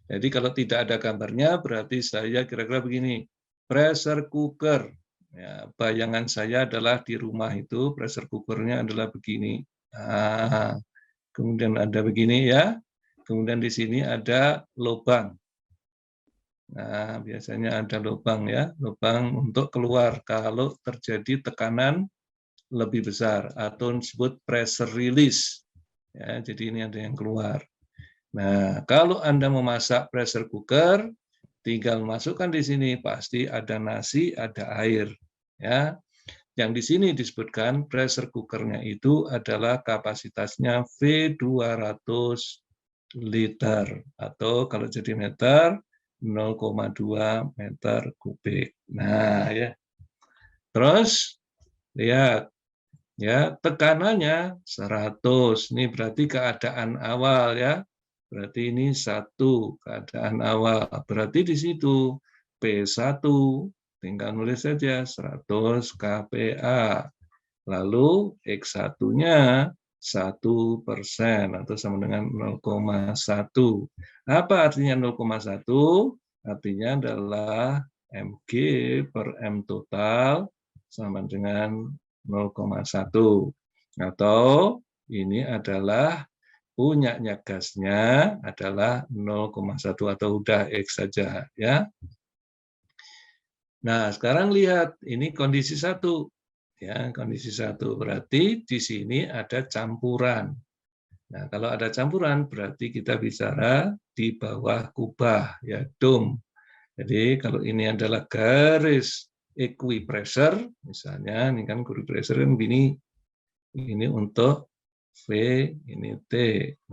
Jadi kalau tidak ada gambarnya berarti saya kira-kira begini. Pressure cooker. Ya, bayangan saya adalah di rumah itu pressure cookernya adalah begini. Nah, kemudian ada begini ya. Kemudian di sini ada lubang. Nah, biasanya ada lubang ya, lubang untuk keluar kalau terjadi tekanan lebih besar atau disebut pressure release. Ya, jadi ini ada yang keluar. Nah, kalau Anda memasak pressure cooker, tinggal masukkan di sini pasti ada nasi, ada air. Ya, yang di sini disebutkan pressure cookernya itu adalah kapasitasnya V200 liter atau kalau jadi meter 0,2 meter kubik. Nah, ya. Terus lihat ya, tekanannya 100. Ini berarti keadaan awal ya. Berarti ini 1 keadaan awal. Berarti di situ P1 tinggal nulis saja 100 kPa. Lalu X1-nya 1% atau sama dengan 0,1. Apa artinya 0,1? Artinya adalah mg per m total sama dengan 0,1. Atau ini adalah punyanya gasnya adalah 0,1 atau udah X saja ya. Nah, sekarang lihat ini kondisi 1. Ya, kondisi 1 berarti di sini ada campuran. Nah, kalau ada campuran berarti kita bicara di bawah kubah ya, dome. Jadi kalau ini adalah garis equipressure, misalnya ini kan equipressure kan begini, ini untuk V, ini T.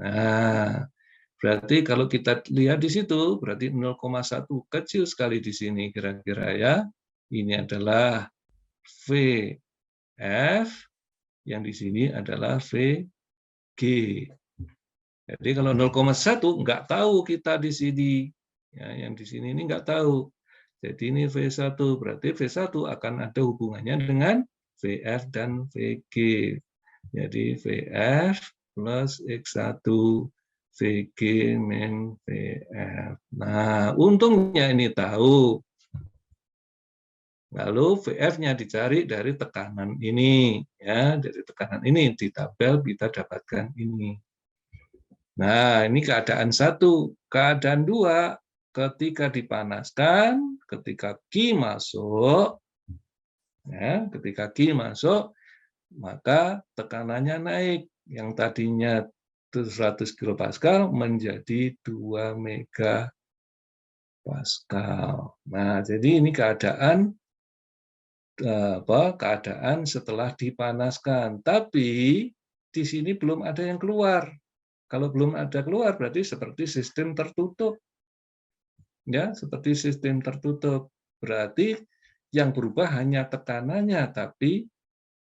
Nah, berarti kalau kita lihat di situ berarti 0,1 kecil sekali di sini kira-kira ya. Ini adalah VF, yang di sini adalah VG. Jadi kalau 0,1 nggak tahu kita di sini, ya, yang di sini ini nggak tahu. Jadi ini V1, berarti V1 akan ada hubungannya dengan VF dan VG. Jadi VF plus X1 VG min VF. Nah, untungnya ini tahu. Lalu VF-nya dicari dari tekanan ini, ya, dari tekanan ini di tabel kita dapatkan ini. Nah, ini keadaan 1. Keadaan 2, ketika dipanaskan, ketika Q masuk, ya, ketika Q masuk, maka tekanannya naik. Yang tadinya 100 kilopascal menjadi 2 megapascal. Nah, jadi ini keadaan setelah dipanaskan. Tapi di sini belum ada yang keluar. Kalau belum ada keluar berarti seperti sistem tertutup. Ya, seperti sistem tertutup. Berarti yang berubah hanya tekanannya, tapi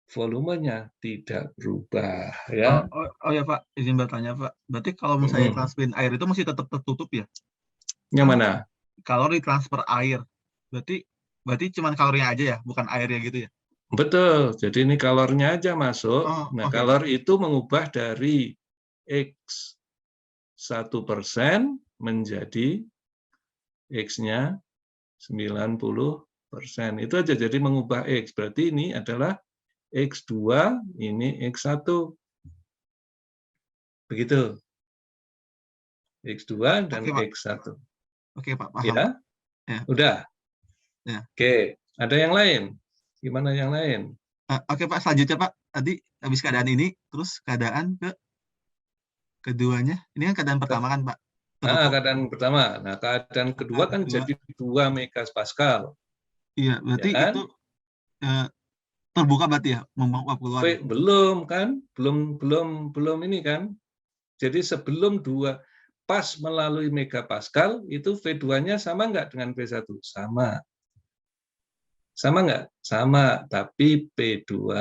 volumenya tidak berubah, ya. Ya Pak, izin bertanya Pak. Berarti kalau misalnya Mm-mm. transferin air itu masih tetap tertutup ya? Yang Kan mana? kalori transfer air. Berarti berarti cuman kalorinya aja ya, bukan airnya gitu ya? Betul. Jadi ini kalornya aja masuk. Oh, Nah, oke oke. kalor itu mengubah dari X 1% menjadi X-nya 90%. Itu aja, jadi mengubah X. Berarti ini adalah X2, ini X1. Begitu. X2 dan Oke Pak. X1. Oke Pak, paham Pak. Ya, Ya, udah. ya. Oke, ada yang lain? Gimana yang lain? Oke Pak, selanjutnya Pak. Tadi habis keadaan ini, terus keadaan keduanya. Ini kan keadaan pertama kan Pak, tertutup. Keadaan pertama. Nah, keadaan kedua Keadaan kan kedua, jadi 2 megapascal, iya ya berarti itu kan? eh, terbuka berarti ya, membuang uap keluar ya. Belum kan? Belum ini kan? Jadi sebelum pas melalui megapascal itu V2-nya sama nggak dengan V1? Sama. Sama nggak? Sama, tapi P2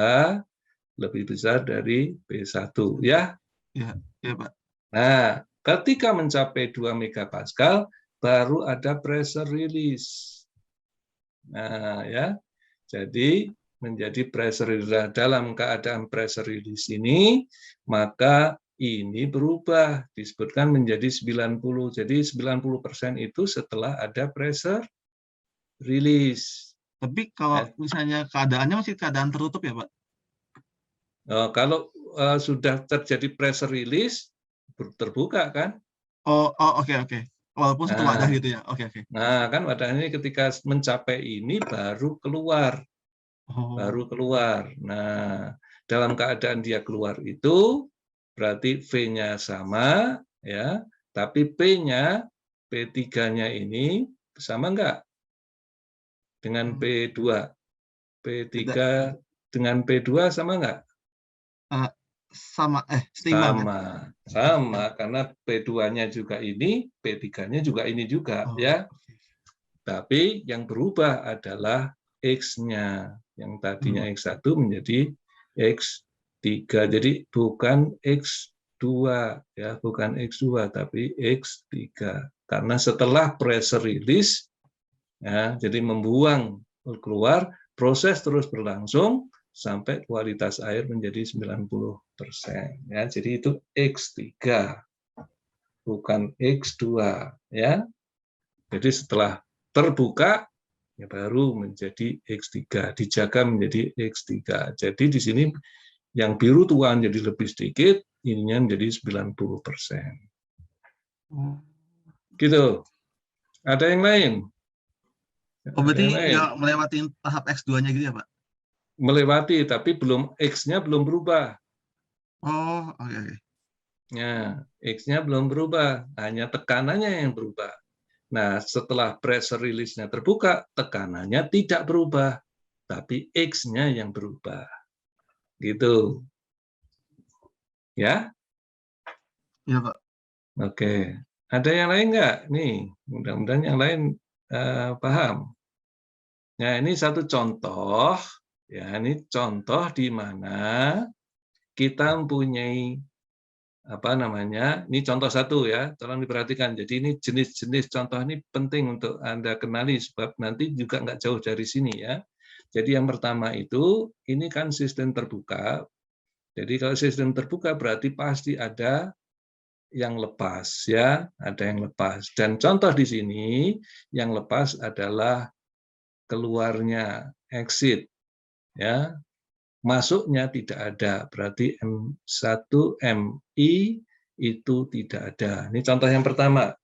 lebih besar dari P1, ya. Iya, iya Pak. Nah, ketika mencapai 2 megapascal baru ada pressure release. Nah, ya. Jadi menjadi pressure release. Dalam keadaan pressure release ini, maka ini berubah, disebutkan menjadi 90. Jadi 90% itu setelah ada pressure release. Tapi kalau misalnya keadaannya masih keadaan tertutup ya Pak? Kalau sudah terjadi pressure release, terbuka kan? Oke oke. Walaupun satu wadah Nah, gitu ya. Oke oke. kan wadah ini ketika mencapai ini baru keluar. Oh, Baru keluar. Nah, dalam keadaan dia keluar itu berarti V-nya sama, ya, tapi P-nya, P3-nya ini sama enggak dengan P2? beda. P3 dengan P2 sama enggak? Eh, sama seimbang kan? Sama, karena P2-nya juga ini, P3-nya juga ini juga, Oh, ya. oke. Tapi yang berubah adalah X-nya. Yang tadinya Hmm. X1 menjadi X3. Jadi bukan X2, ya, bukan X2 tapi X3. Karena setelah pressure release, ya, jadi membuang keluar, proses terus berlangsung sampai kualitas air menjadi 90%. Ya, jadi itu X3, bukan X2, ya. Jadi setelah terbuka, ya baru menjadi X3, dijaga menjadi X3. Jadi di sini yang biru tua jadi lebih sedikit, ininya menjadi 90%. Oh, Gitu. Ada yang lain? Ada berarti yang lain? ya melewati tahap X2-nya gitu ya Pak? Melewati, tapi X-nya belum berubah. Oh, oke oke. Ya, X-nya belum berubah, hanya tekanannya yang berubah. Nah, setelah pressure release-nya terbuka, tekanannya tidak berubah, tapi X-nya yang berubah. Gitu. Ya, Iya Pak. oke. Ada yang lain nggak? Nih, mudah-mudahan yang lain paham. Nah, ini satu contoh. Ya, ini contoh di mana kita mempunyai apa namanya? Ini contoh satu ya, tolong diperhatikan. Jadi ini jenis-jenis contoh ini penting untuk Anda kenali sebab nanti juga nggak jauh dari sini ya. Jadi yang pertama itu, ini kan sistem terbuka. Jadi kalau sistem terbuka berarti pasti ada yang lepas ya, ada yang lepas. Dan contoh di sini yang lepas adalah keluarnya exit ya. Masuknya tidak ada, berarti M1 MI itu tidak ada. Ini contoh yang pertama.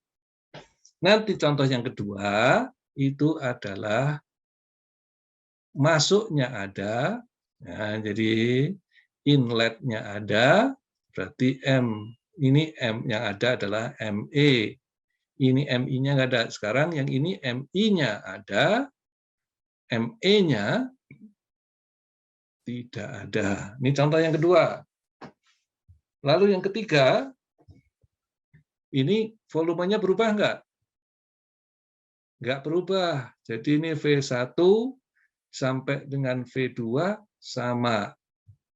Nanti contoh yang kedua itu adalah masuknya ada, nah, jadi inletnya ada, berarti ini M yang ada adalah ME. Ini MI-nya nggak ada. Sekarang yang ini MI-nya ada, ME-nya tidak ada. Ini contoh yang kedua. Lalu yang ketiga, ini volumenya berubah nggak? nggak berubah. Jadi ini V1 sampai dengan V2 sama.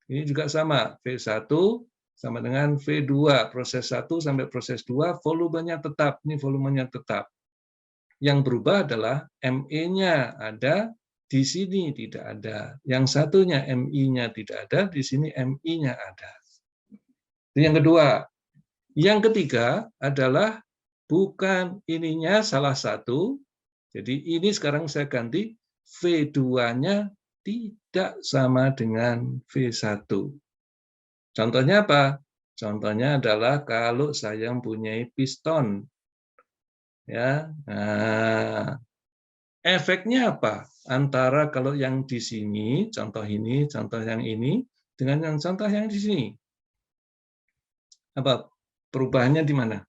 Ini juga sama, V1 sama dengan V2, proses 1 sampai proses 2, volumenya tetap, ini volumenya tetap. Yang berubah adalah ME-nya ada, di sini tidak ada. Yang satunya MI-nya tidak ada, di sini MI-nya ada. Itu yang kedua. Yang ketiga adalah bukan ininya salah satu, jadi ini sekarang saya ganti V2-nya tidak sama dengan V1. Contohnya apa? Contohnya adalah kalau saya mempunyai piston. Ya, nah, efeknya apa? Antara kalau yang di sini, contoh yang ini, dengan yang contoh yang di sini. Apa perubahannya di mana?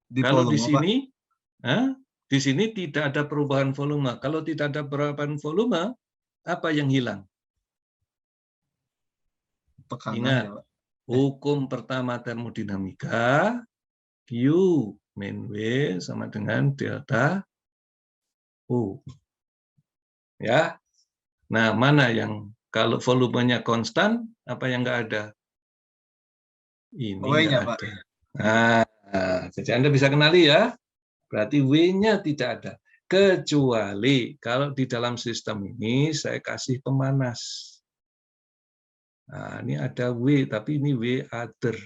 Di Kalau di volume, Pak. di sini tidak ada perubahan volume. Kalau tidak ada perubahan volume, apa yang hilang? Tekanan Ingat, ya, Pak. hukum pertama termodinamika, Q min V sama dengan delta U. Ya. Nah, mana yang kalau volumenya konstan, apa yang nggak ada? Ini nggak W-nya, Pak. ada. Nah, jadi Anda bisa kenali ya. Berarti W-nya tidak ada. Kecuali kalau di dalam sistem ini saya kasih pemanas. Nah, ini ada W, tapi ini W other.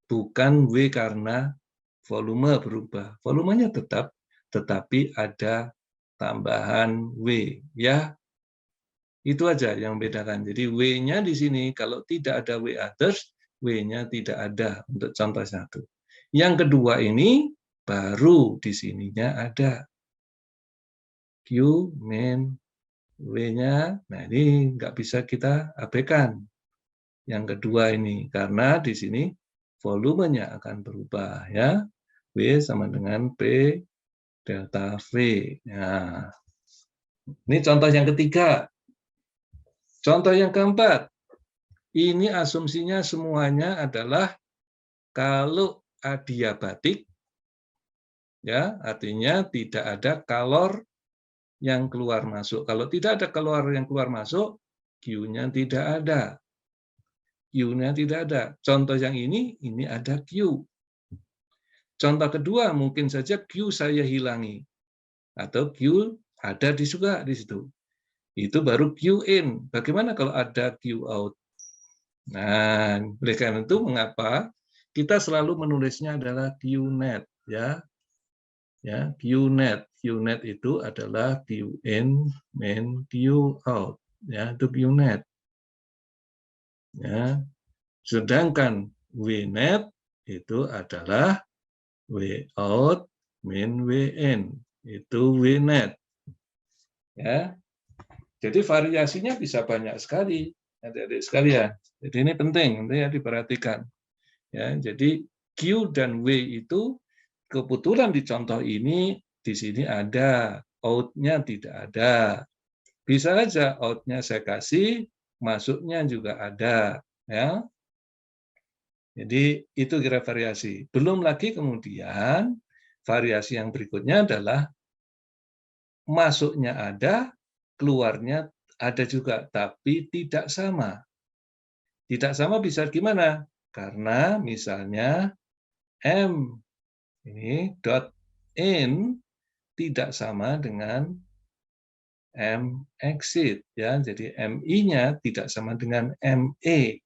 Bukan W karena volume berubah. Volumenya tetap, tetapi ada tambahan W. Ya, itu aja yang membedakan. Jadi W-nya di sini, kalau tidak ada W others, W-nya tidak ada untuk contoh satu. Yang kedua ini, baru di sininya ada. Q min W-nya, nah ini nggak bisa kita abaikan. Yang kedua ini, karena di sini volumenya akan berubah. Ya, W sama dengan P delta V. Nah, ini contoh yang ketiga. Contoh yang keempat, ini asumsinya semuanya adalah kalau adiabatik, ya artinya tidak ada kalor yang keluar masuk. Kalau tidak ada kalor yang keluar masuk, Q-nya tidak ada. Q-nya tidak ada. Contoh yang ini ada Q. Contoh kedua, mungkin saja Q saya hilangi. Atau Q ada juga di situ. Itu baru Q in. Bagaimana kalau ada Q out? Nah, oleh karena itu mengapa kita selalu menulisnya adalah Q net, ya. Ya, Q net. Q net itu adalah Q in min Q out, ya, itu Q net. Ya. Sedangkan W net itu adalah W out min W in. Itu W net. Ya. Jadi variasinya bisa banyak sekali, adik-adik sekalian. Jadi ini penting, ya diperhatikan. Ya, jadi Q dan W itu kebetulan di contoh ini di sini ada, out-nya tidak ada. Bisa saja out-nya saya kasih, masuknya juga ada. Ya. Jadi itu kira variasi. Belum lagi kemudian variasi yang berikutnya adalah masuknya ada, keluarnya ada juga, tapi tidak sama. Tidak sama bisa gimana? Karena misalnya M ini dot in tidak sama dengan M exit, ya. Jadi MI-nya tidak sama dengan ME.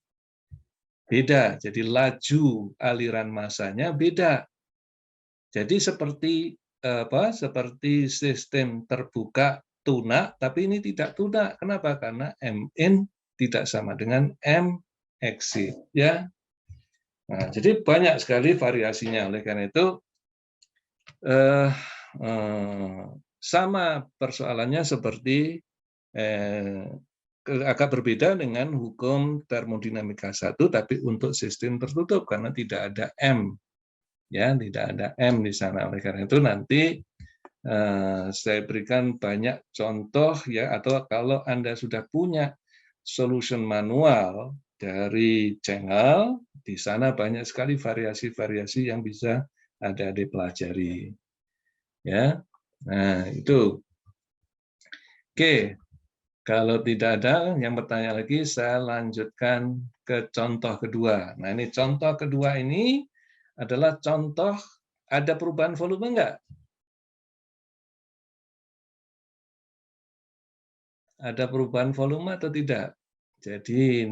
Beda. Jadi laju aliran masanya beda. Jadi seperti seperti sistem terbuka tuna, tapi ini tidak tuna. Kenapa? Karena M in tidak sama dengan M exit, ya. Nah, jadi banyak sekali variasinya. Oleh karena itu sama persoalannya seperti agak berbeda dengan hukum termodinamika 1, tapi untuk sistem tertutup karena tidak ada M. Ya, tidak ada M di sana. Oleh karena itu nanti saya berikan banyak contoh, ya, atau kalau Anda sudah punya solution manual dari channel, di sana banyak sekali variasi-variasi yang bisa ada dipelajari. Ya, nah itu. Oke, kalau tidak ada yang bertanya lagi, saya lanjutkan ke contoh kedua. Nah, ini contoh kedua ini adalah contoh ada perubahan volume enggak? Ada perubahan volume atau tidak? Jadi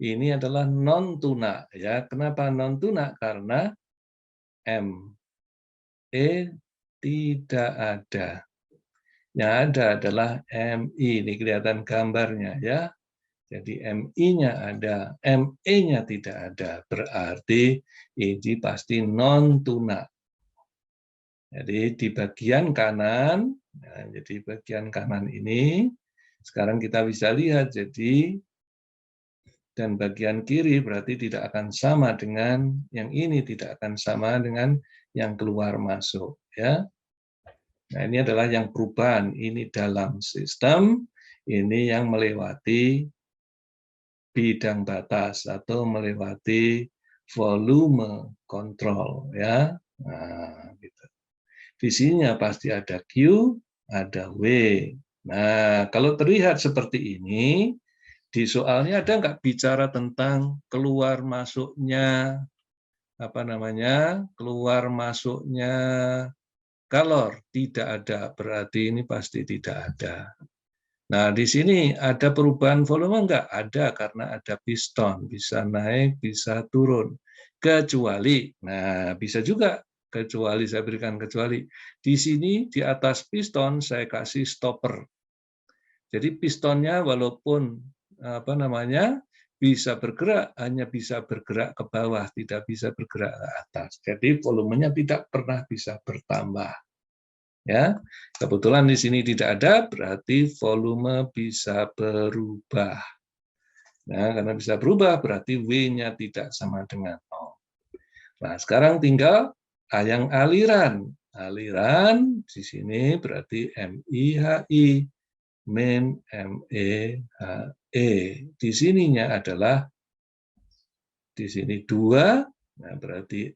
ini adalah non tuna ya. Kenapa non tuna? Karena ME tidak ada. Yang ada adalah MI. Ini kelihatan gambarnya ya. Jadi MI-nya ada, ME-nya tidak ada. Berarti ini pasti non tuna. Jadi di bagian kanan, nah, jadi bagian kanan ini sekarang kita bisa lihat. Jadi dan bagian kiri berarti tidak akan sama dengan yang ini, tidak akan sama dengan yang keluar masuk ya. Nah, ini adalah yang perubahan, ini dalam sistem, ini yang melewati bidang batas atau melewati volume kontrol ya. Nah, gitu. Di sini pasti ada Q, ada W. Nah, kalau terlihat seperti ini, di soalnya ada nggak bicara tentang keluar masuknya keluar masuknya kalor? Tidak ada, berarti ini pasti tidak ada. Nah, di sini ada perubahan volume enggak? Ada, karena ada piston, bisa naik, bisa turun. Kecuali, nah bisa juga, kecuali saya berikan kecuali. Di sini di atas piston saya kasih stopper. Jadi pistonnya walaupun bisa bergerak, hanya bisa bergerak ke bawah, tidak bisa bergerak ke atas. Jadi volumenya tidak pernah bisa bertambah. Ya, kebetulan di sini tidak ada, berarti volume bisa berubah. Nah, karena bisa berubah, berarti W-nya tidak sama dengan 0. Nah, sekarang tinggal yang aliran. Aliran di sini berarti MIHI min MEHE. Di sininya adalah di sini 2, nah berarti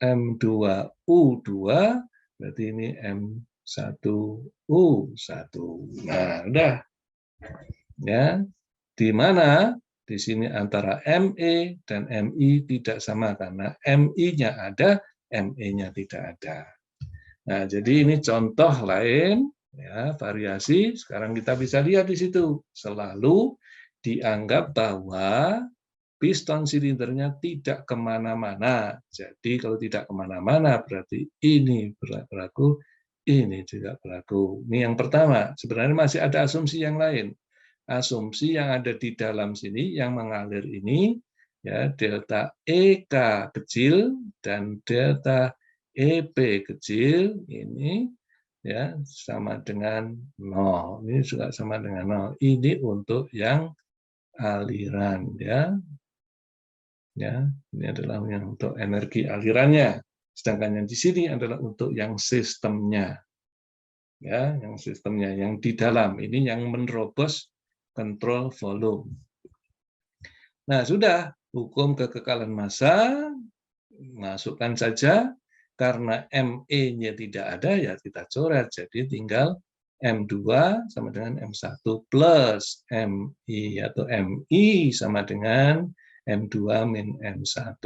M2U2, berarti ini M1U1. Nah, udah. Ya. Di mana di sini antara ME dan MI tidak sama karena MI-nya ada, ME-nya tidak ada. Nah, jadi ini contoh lain ya, variasi. Sekarang kita bisa lihat di situ. Selalu dianggap bahwa piston silindernya tidak kemana-mana. Jadi kalau tidak kemana-mana berarti ini berlaku, ini juga berlaku. Ini yang pertama. Sebenarnya masih ada asumsi yang lain. Asumsi yang ada di dalam sini yang mengalir ini ya delta EK kecil dan delta EP kecil ini ya sama dengan 0. Ini juga sama dengan 0. Ini untuk yang aliran ya. Ya, ini adalah yang untuk energi alirannya. Sedangkan yang di sini adalah untuk yang sistemnya. Ya, yang sistemnya yang di dalam ini yang menerobos kontrol volume. Nah, sudah hukum kekekalan massa masukkan saja karena ME-nya tidak ada ya kita coret. Jadi tinggal M2 sama dengan M1 plus MI atau MI sama dengan M2 min M1.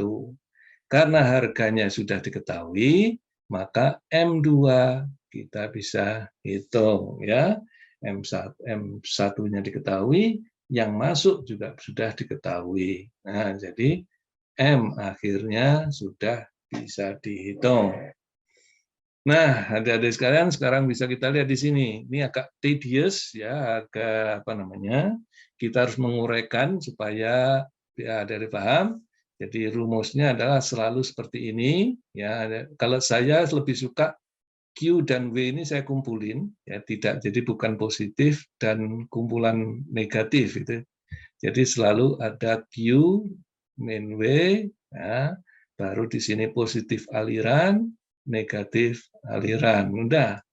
Karena harganya sudah diketahui, maka M2 kita bisa hitung ya. M1-nya diketahui, yang masuk juga sudah diketahui. Nah, jadi M akhirnya sudah bisa dihitung. Nah, adik-adik sekalian, sekarang bisa kita lihat di sini. Ini agak tedious ya, agak kita harus menguraikan supaya ya dari paham. Jadi rumusnya adalah selalu seperti ini ya. Kalau saya lebih suka Q dan W ini saya kumpulin ya, tidak, jadi bukan positif dan kumpulan negatif itu. Jadi selalu ada Q min W ya, baru di sini positif aliran, negatif aliran. Udah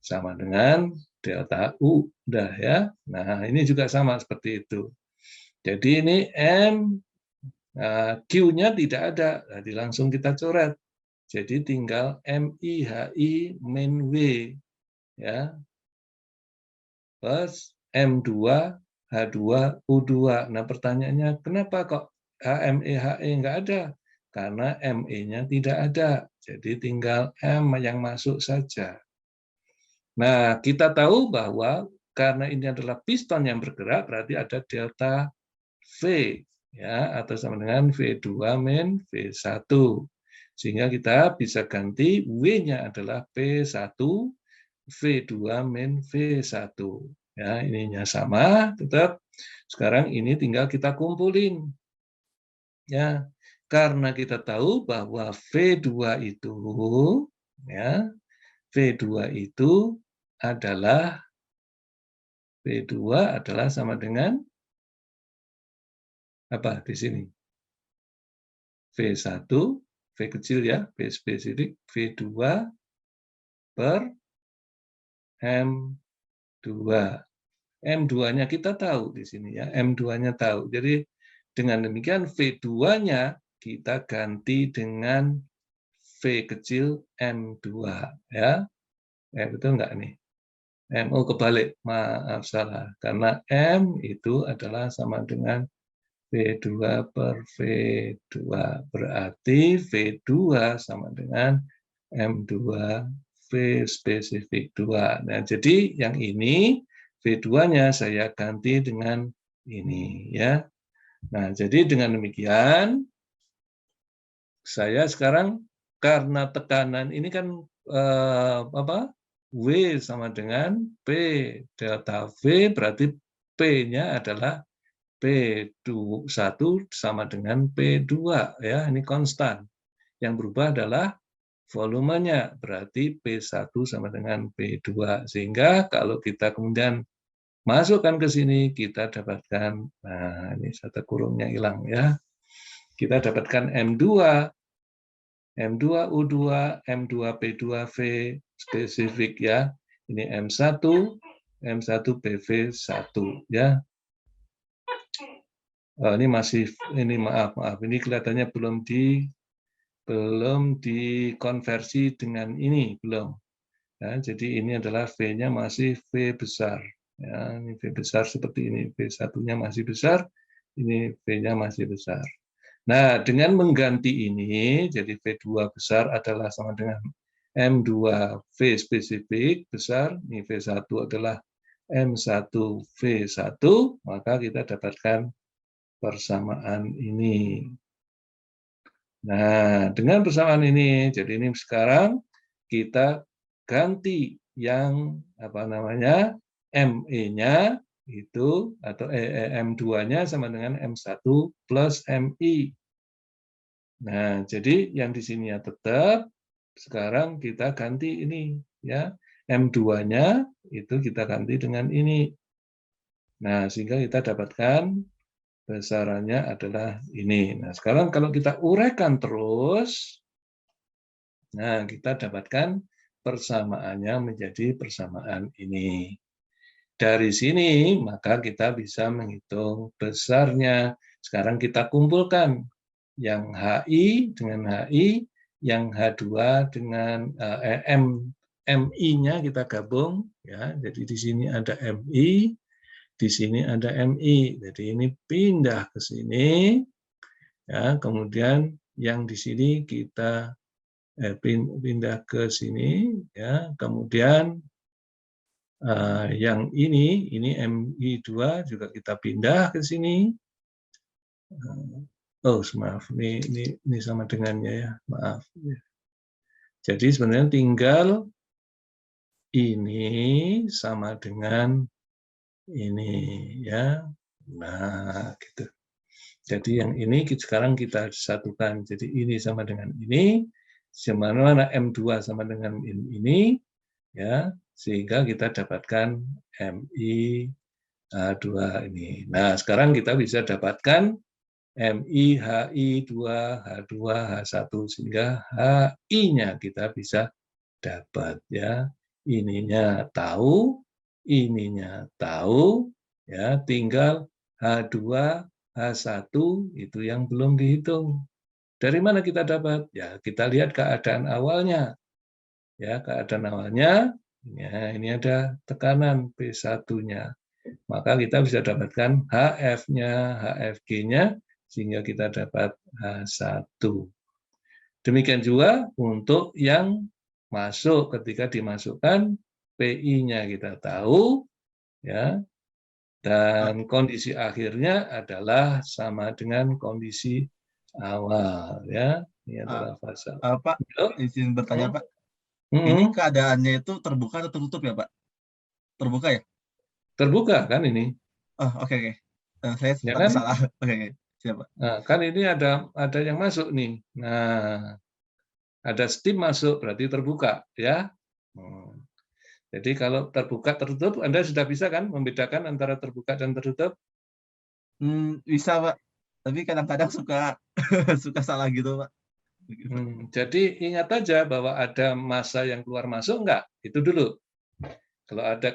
sama dengan delta U, udah ya. Nah, ini juga sama seperti itu. Jadi ini Nah, Q-nya tidak ada, jadi langsung kita coret. Jadi tinggal MI-HI min W, ya, plus M2H2U2. Nah, pertanyaannya kenapa kok HME-HE nggak ada? Karena ME-nya tidak ada. Jadi tinggal M yang masuk saja. Nah, kita tahu bahwa karena ini adalah piston yang bergerak, berarti ada delta V, ya, atau sama dengan V2 min V1. Sehingga kita bisa ganti W-nya adalah P1, V2 min V1. Ya, ininya sama, tetap. Sekarang ini tinggal kita kumpulin. Ya, karena kita tahu bahwa V2 itu, ya, V2 itu adalah V2 adalah sama dengan apa di sini? V1, V kecil ya, V spesifik, V2 per M2. M2-nya kita tahu di sini ya, M2-nya tahu. Jadi dengan demikian V2-nya kita ganti dengan V kecil M2 ya. Betul enggak nih? Oh kebalik, maaf salah. Karena M itu adalah sama dengan V2 per V2. Berarti V2 sama dengan M2 V spesifik 2. Nah, jadi yang ini V2-nya saya ganti dengan ini ya. Nah, jadi dengan demikian saya sekarang karena tekanan ini kan W sama dengan P delta V, berarti P-nya adalah P1 sama dengan P2 ya, ini konstan. Yang berubah adalah volumenya, berarti P1 sama dengan P2. Sehingga kalau kita kemudian masukkan ke sini, kita dapatkan, nah ini satu kurungnya hilang ya. Kita dapatkan M2, M2U2, M2P2V spesifik ya. Ini M1, M1PV1 ya. Oh, ini masih, ini maaf, ini kelihatannya belum dikonversi dengan ini, belum. Ya, jadi ini adalah V-nya masih V besar. Ya, ini V besar seperti ini, V1-nya masih besar, ini V-nya masih besar. Nah, dengan mengganti ini, jadi V2 besar adalah sama dengan M2V spesifik besar, ini V1 adalah M1V1, maka kita dapatkan persamaan ini. Nah, dengan persamaan ini, jadi ini sekarang kita ganti yang apa namanya ME-nya itu atau M2-nya sama dengan M1 plus MI. Nah, jadi yang di sini ya tetap sekarang kita ganti ini ya. M2-nya itu kita ganti dengan ini. Nah, sehingga kita dapatkan besarannya adalah ini. Nah, sekarang kalau kita uraikan terus, nah kita dapatkan persamaannya menjadi persamaan ini. Dari sini, maka kita bisa menghitung besarnya. Sekarang kita kumpulkan yang HI dengan HI, yang H2 dengan MI-nya kita gabung. Ya, jadi di sini ada MI, di sini ada MI. Jadi ini pindah ke sini. Ya, kemudian yang di sini kita pindah ke sini. Ya, kemudian yang ini MI2 juga kita pindah ke sini. Oh, maaf, ini sama dengannya ya, maaf. Jadi sebenarnya tinggal ini sama dengan ini ya. Nah, gitu. Jadi yang ini sekarang kita satukan. Jadi ini sama dengan ini, semana M2 sama dengan ini, ya, sehingga kita dapatkan MI2 ini. Nah, sekarang kita bisa dapatkan MI, HI2, H2, H1, sehingga HI-nya kita bisa dapat ya. Ininya tahu, ininya tahu, ya, tinggal H2 H1 itu yang belum dihitung. Dari mana kita dapat? Ya, kita lihat keadaan awalnya. Ya, keadaan awalnya, ya, ini ada tekanan P1-nya. Maka kita bisa dapatkan HF-nya, HFG-nya, sehingga kita dapat H1. Demikian juga untuk yang masuk, ketika dimasukkan, PI-nya kita tahu, ya, Pak, dan kondisi akhirnya adalah sama dengan kondisi awal, ya. Ini ah, adalah fase. Pak, Yuk. izin bertanya Pak. Ini Hmm. keadaannya itu terbuka atau tertutup ya Pak? Terbuka ya? Terbuka kan ini, Oh, oke oke. Saya ya takut kan? salah. Oke oke. Siap Pak. Nah, kan ini ada yang masuk nih. Nah, ada steam masuk berarti terbuka, ya. Hmm. Jadi kalau terbuka tertutup, Anda sudah bisa kan membedakan antara terbuka dan tertutup? Bisa Pak. Tapi kadang-kadang suka suka salah gitu Pak. Jadi ingat aja bahwa ada massa yang keluar masuk enggak? Itu dulu. Kalau ada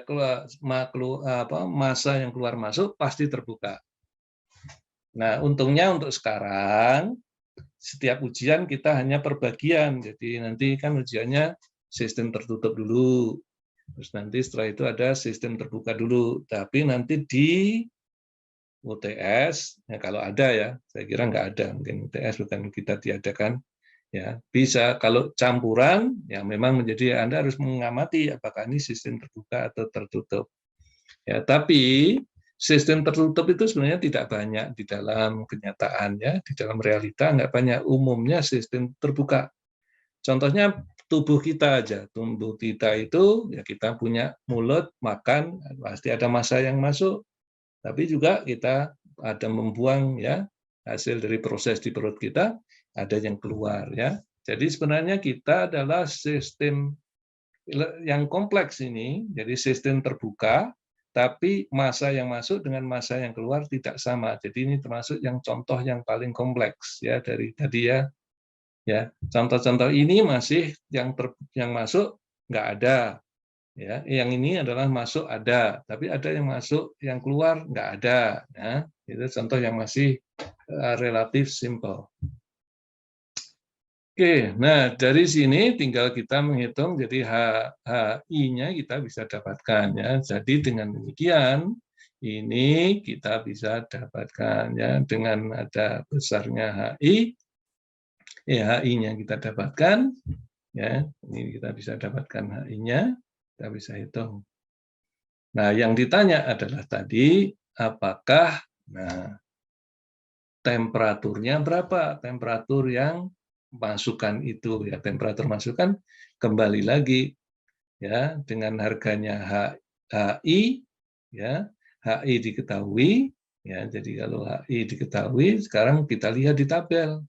massa yang keluar masuk pasti terbuka. Nah, untungnya untuk sekarang setiap ujian kita hanya perbagian. Jadi nanti kan ujiannya sistem tertutup dulu. Terus nanti setelah itu ada sistem terbuka dulu. Tapi nanti di UTS, ya kalau ada ya, saya kira nggak ada. Mungkin UTS bukan kita tiadakan. Ya, bisa kalau campuran, ya memang menjadi Anda harus mengamati apakah ini sistem terbuka atau tertutup. Ya, tapi sistem tertutup itu sebenarnya tidak banyak di dalam kenyataannya, di dalam realita nggak banyak. Umumnya sistem terbuka. Contohnya tubuh kita aja, tubuh kita itu ya kita punya mulut, makan, pasti ada massa yang masuk, tapi juga kita ada membuang ya hasil dari proses di perut kita, ada yang keluar ya. Jadi sebenarnya kita adalah sistem yang kompleks ini, jadi sistem terbuka, tapi massa yang masuk dengan massa yang keluar tidak sama. Jadi ini termasuk yang contoh yang paling kompleks ya dari tadi ya. Ya, contoh-contoh ini masih yang masuk nggak ada. Ya, yang ini adalah masuk ada, tapi ada yang masuk, yang keluar nggak ada. Ya, itu contoh yang masih relatif simple. Oke, nah dari sini tinggal kita menghitung, jadi HI-nya kita bisa dapatkan ya. Jadi dengan demikian ini kita bisa dapatkan ya dengan ada besarnya HI, HI-nya kita dapatkan ya. Ini kita bisa dapatkan HI-nya, kita bisa hitung. Nah, yang ditanya adalah tadi apakah temperaturnya berapa? Temperatur yang masukan itu ya, temperatur masukan kembali lagi ya dengan harganya HI ya. HI diketahui ya. Jadi kalau HI diketahui, sekarang kita lihat di tabel.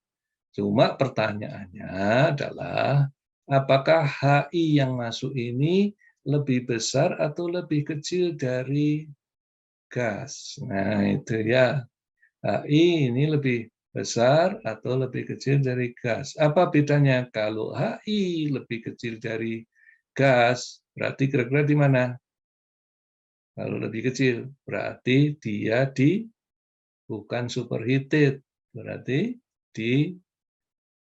Cuma pertanyaannya adalah apakah HI yang masuk ini lebih besar atau lebih kecil dari gas? Nah, itu ya. HI ini lebih besar atau lebih kecil dari gas. Apa bedanya? Kalau HI lebih kecil dari gas, berarti kira-kira di mana? Kalau lebih kecil, berarti dia bukan superheated, berarti di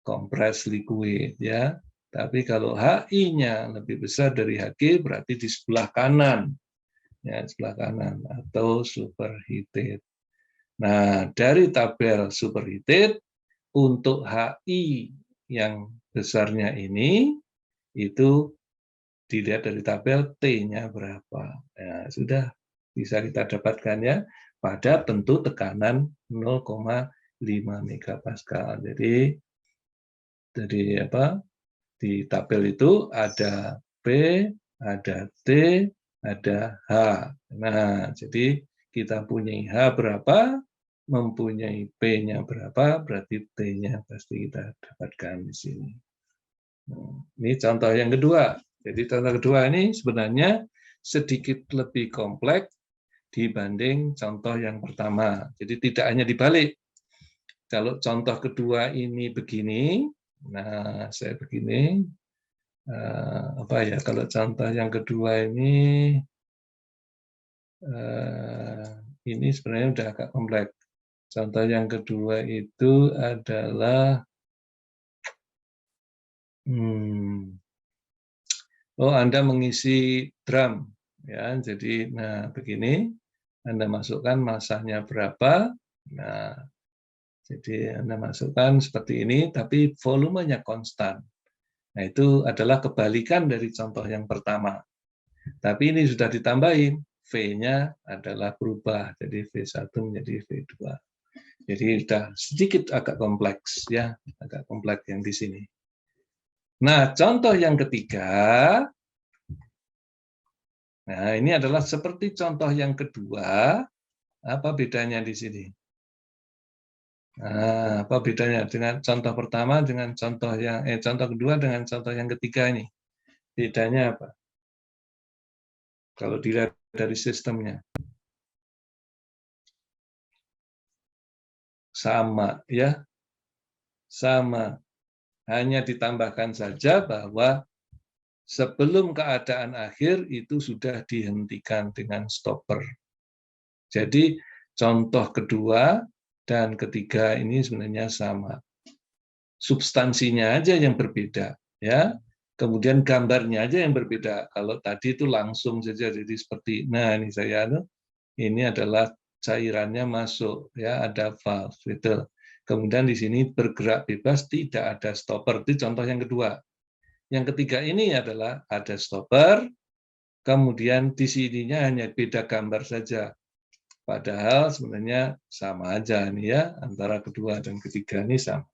kompres liquid ya. Tapi kalau HI-nya lebih besar dari HG, berarti di sebelah kanan, ya sebelah kanan atau superheated. Nah, dari tabel superheated untuk HI yang besarnya ini itu dilihat dari tabel T-nya berapa. Ya, sudah bisa kita dapatkan ya pada bentuk tekanan 0,5 megapascal. Jadi apa? Di tabel itu ada P, ada T, ada H. Nah, jadi kita punya H berapa, mempunyai P-nya berapa, berarti T-nya pasti kita dapatkan di sini. Nah, ini contoh yang kedua. Jadi contoh kedua ini sebenarnya sedikit lebih kompleks dibanding contoh yang pertama. Jadi tidak hanya dibalik. Kalau contoh kedua ini begini, nah saya begini, apa ya? Kalau contoh yang kedua ini sebenarnya udah agak kompleks. Contoh yang kedua itu adalah Anda mengisi drum ya. Jadi nah begini, Anda masukkan masanya berapa. Nah, jadi Anda masukkan seperti ini tapi volumenya konstan. Nah, itu adalah kebalikan dari contoh yang pertama. Tapi ini sudah ditambahin, V-nya adalah berubah, jadi V1 menjadi V2. Jadi sudah sedikit agak kompleks ya, agak kompleks yang di sini. Nah, contoh yang ketiga, nah ini adalah seperti contoh yang kedua. Apa bedanya di sini? Nah, apa bedanya dengan contoh pertama dengan contoh yang contoh kedua dengan contoh yang ketiga ini? Bedanya apa? Kalau dilihat dari sistemnya. Sama ya. Sama. Hanya ditambahkan saja bahwa sebelum keadaan akhir itu sudah dihentikan dengan stopper. Jadi contoh kedua dan ketiga ini sebenarnya sama. Substansinya aja yang berbeda, ya. Kemudian gambarnya aja yang berbeda. Kalau tadi itu langsung saja, jadi seperti, nah ini ini adalah cairannya masuk, ya ada valve, gitu. Kemudian di sini bergerak bebas, tidak ada stopper. Itu contoh yang kedua. Yang ketiga ini adalah ada stopper, kemudian di sininya hanya beda gambar saja. Padahal sebenarnya sama aja nih ya, antara kedua dan ketiga ini sama.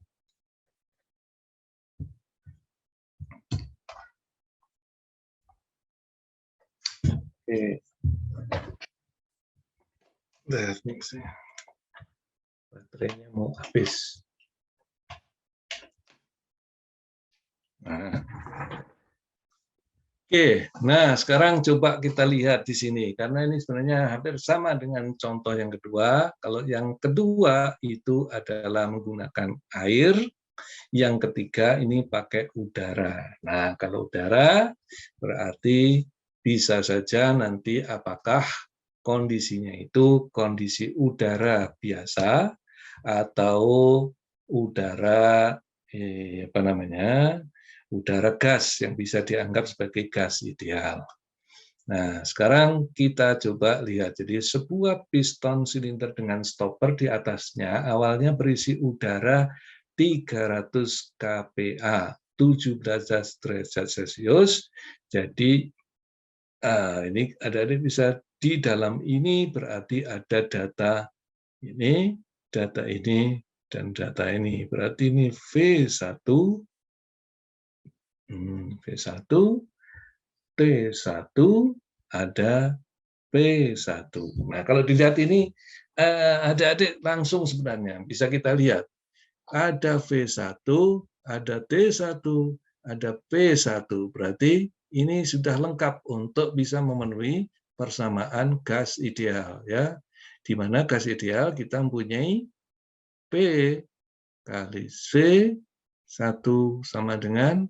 Oke. Baterainya mau habis. Nah. Oke, nah sekarang coba kita lihat di sini, karena ini sebenarnya hampir sama dengan contoh yang kedua. Kalau yang kedua itu adalah menggunakan air, yang ketiga ini pakai udara. Nah, kalau udara berarti bisa saja nanti apakah kondisinya itu kondisi udara biasa atau udara apa namanya? Udara gas yang bisa dianggap sebagai gas ideal. Nah, sekarang kita coba lihat. Jadi sebuah piston silinder dengan stopper di atasnya awalnya berisi udara 300 kPa, 17 derajat Celcius. Jadi ini ada bisa di dalam ini berarti ada data ini, dan data ini. Berarti ini V1, V1, T1, ada P1. Nah, kalau dilihat ini, adik-adik langsung sebenarnya bisa kita lihat. Ada V1, ada T1, ada P1. Berarti ini sudah lengkap untuk bisa memenuhi persamaan gas ideal. Ya, di mana gas ideal kita mempunyai P kali C1 sama dengan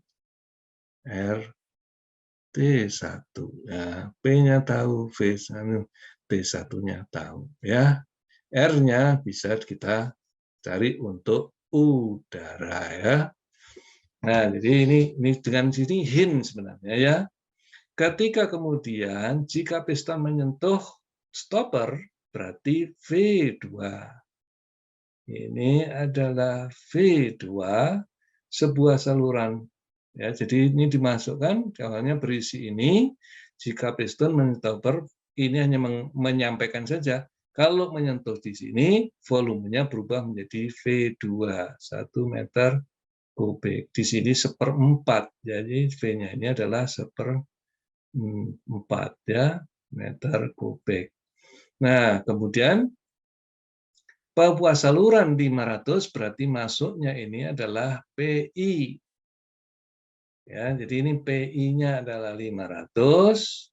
RT1. Ya, P-nya tahu, T1-nya tahu. Ya, R-nya bisa kita cari untuk udara. Ya. Nah, jadi ini dengan sini hint sebenarnya ya. Ketika kemudian jika piston menyentuh stopper, berarti V2. Ini adalah V2, sebuah saluran. Ya, jadi ini dimasukkan, awalnya berisi ini. Jika piston menyentuh stopper, ini hanya menyampaikan saja. Kalau menyentuh di sini, volumenya berubah menjadi V2, 1 meter kubik. Di sini 1/4, jadi V-nya ini adalah 1/4 ya, meter kubik. Nah, kemudian bahwa saluran 500 berarti masuknya ini adalah PI. Ya, jadi ini PI-nya adalah 500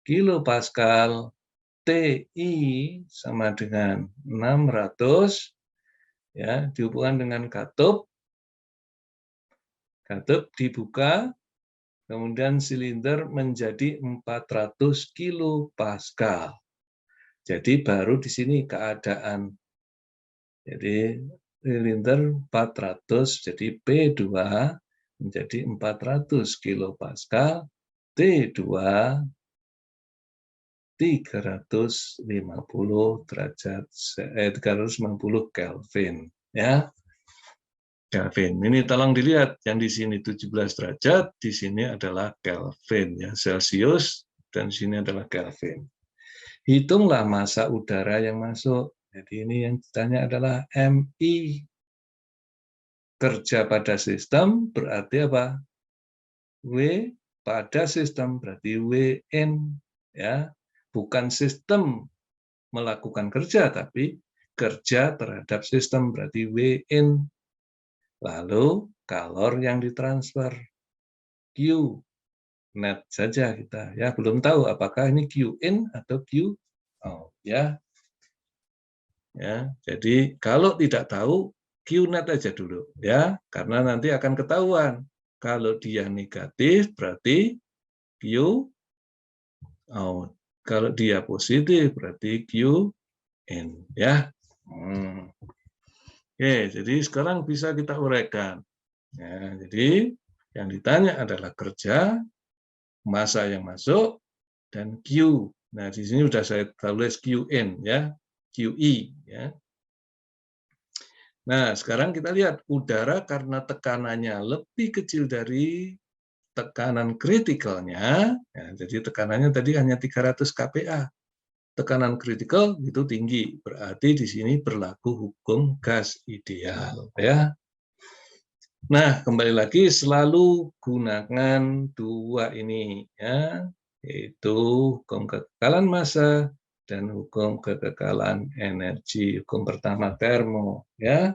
kilopascal, TI sama dengan 600 ya, dihubungkan dengan katup. Katup dibuka, kemudian silinder menjadi 400 kilopascal. Jadi baru di sini keadaan Jadi liliter 400, jadi P2 menjadi 400 kilopascal, T2 350 derajat 350 Kelvin ya. Kelvin. Ini tolong dilihat yang di sini 17 derajat, di sini adalah Kelvin ya, Celcius dan sini adalah Kelvin. Hitunglah massa udara yang masuk. Jadi ini yang ditanya adalah MI. Kerja pada sistem berarti apa? W pada sistem berarti WN ya. Bukan sistem melakukan kerja tapi kerja terhadap sistem berarti WN. Lalu kalor yang ditransfer Q net saja kita ya, belum tahu apakah ini Q in atau Q out ya. Ya, jadi kalau tidak tahu Q net aja dulu ya, karena nanti akan ketahuan. Kalau dia negatif berarti Q out. Kalau dia positif berarti Q in ya. Oke, jadi sekarang bisa kita uraikan. Ya, jadi yang ditanya adalah kerja, massa yang masuk, dan Q. Nah, di sini sudah saya tulis QN ya, QE ya. Nah, sekarang kita lihat udara karena tekanannya lebih kecil dari tekanan kritikalnya, ya, jadi tekanannya tadi hanya 300 kPa. Tekanan kritikal itu tinggi, berarti di sini berlaku hukum gas ideal ya. Nah, kembali lagi selalu gunakan dua ini ya, yaitu hukum kekekalan massa dan hukum kekekalan energi. Hukum pertama termo ya.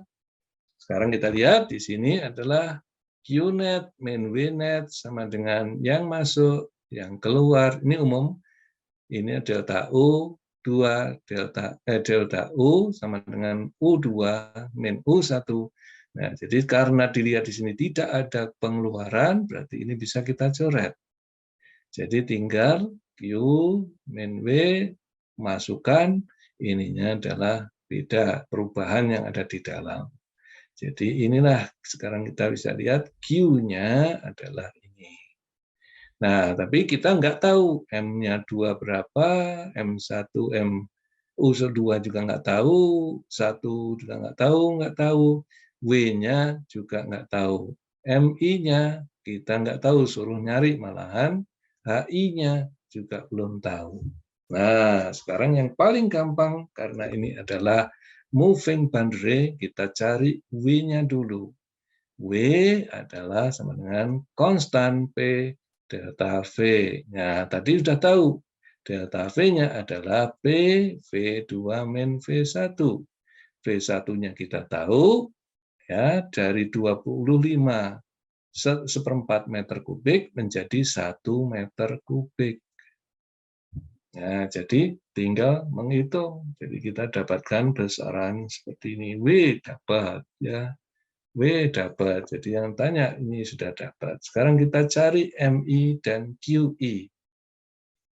Sekarang kita lihat di sini adalah Q net min W net sama dengan yang masuk, yang keluar. Ini umum. Ini delta U 2 delta U sama dengan U2 min U1. Nah, jadi karena dilihat di sini tidak ada pengeluaran, berarti ini bisa kita coret. Jadi tinggal Q min W masukkan, ininya adalah beda perubahan yang ada di dalam. Jadi inilah sekarang kita bisa lihat Q-nya adalah ini. Nah, tapi kita nggak tahu M-nya 2 berapa, M1, U2 juga nggak tahu, 1 juga nggak tahu, W-nya juga nggak tahu. MI-nya kita nggak tahu, suruh nyari malahan, HI-nya juga belum tahu. Nah, sekarang yang paling gampang, karena ini adalah moving boundary, kita cari W-nya dulu. W adalah sama dengan konstan P delta V. Nah, tadi sudah tahu. Delta V-nya adalah P V2 min V1. V1-nya kita tahu ya dari 25 seperempat meter kubik menjadi 1 meter kubik. Nah, jadi tinggal menghitung. Jadi kita dapatkan besaran seperti ini. W dapat ya. W dapat. Jadi yang tanya ini sudah dapat. Sekarang kita cari MI dan QI.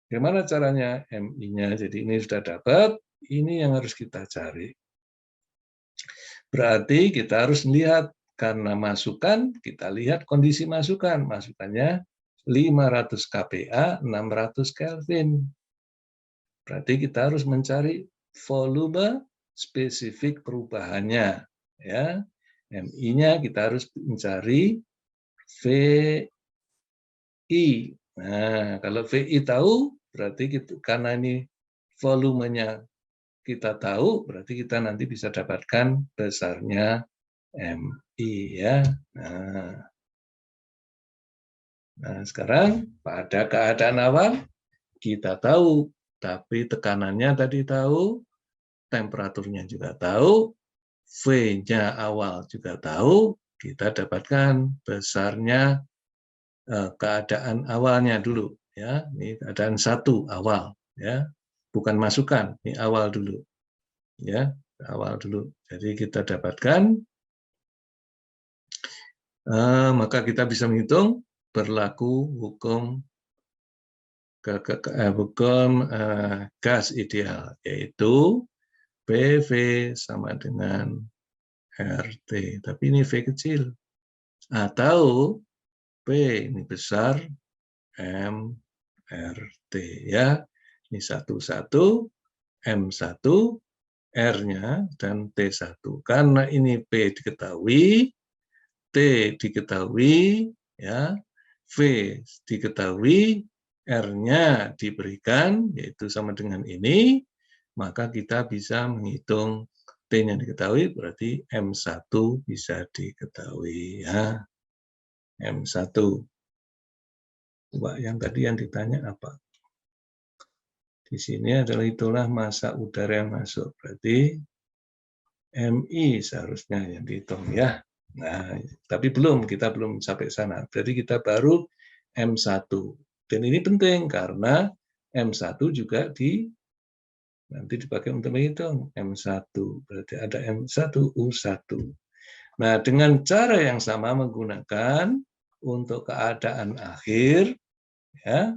Bagaimana caranya MI-nya? Jadi ini sudah dapat. Ini yang harus kita cari. Berarti kita harus lihat karena masukan, kita lihat kondisi masukan. Masukannya 500 kPa, 600 Kelvin. Berarti kita harus mencari volume spesifik perubahannya. Ya, MI-nya kita harus mencari VI. Nah, kalau VI tahu, berarti kita, karena ini volumenya kita tahu, berarti kita nanti bisa dapatkan besarnya MI ya. Nah, sekarang pada keadaan awal kita tahu, tapi tekanannya tadi tahu, temperaturnya juga tahu, V-nya awal juga tahu, kita dapatkan besarnya keadaan awalnya dulu ya. Ini keadaan 1 awal ya. Bukan masukan, ini awal dulu. Ya, awal dulu. Jadi kita dapatkan maka kita bisa menghitung berlaku hukum gas ideal, yaitu PV sama dengan RT. Tapi ini V kecil. Atau P ini besar, M, RT. Ya, ini 1, M1, R-nya, dan T1. Karena ini P diketahui, T diketahui, ya, V diketahui, R-nya diberikan, yaitu sama dengan ini, maka kita bisa menghitung T-nya diketahui, berarti M1 bisa diketahui. Ya. M1. Coba yang tadi yang ditanya apa? Di sini adalah itulah massa udara yang masuk. Berarti MI seharusnya yang dihitung ya. Nah, tapi kita belum sampai sana. Jadi kita baru M1. Dan ini penting karena M1 juga nanti dipakai untuk menghitung M1. Berarti ada M1 U1. Nah, dengan cara yang sama menggunakan untuk keadaan akhir, ya,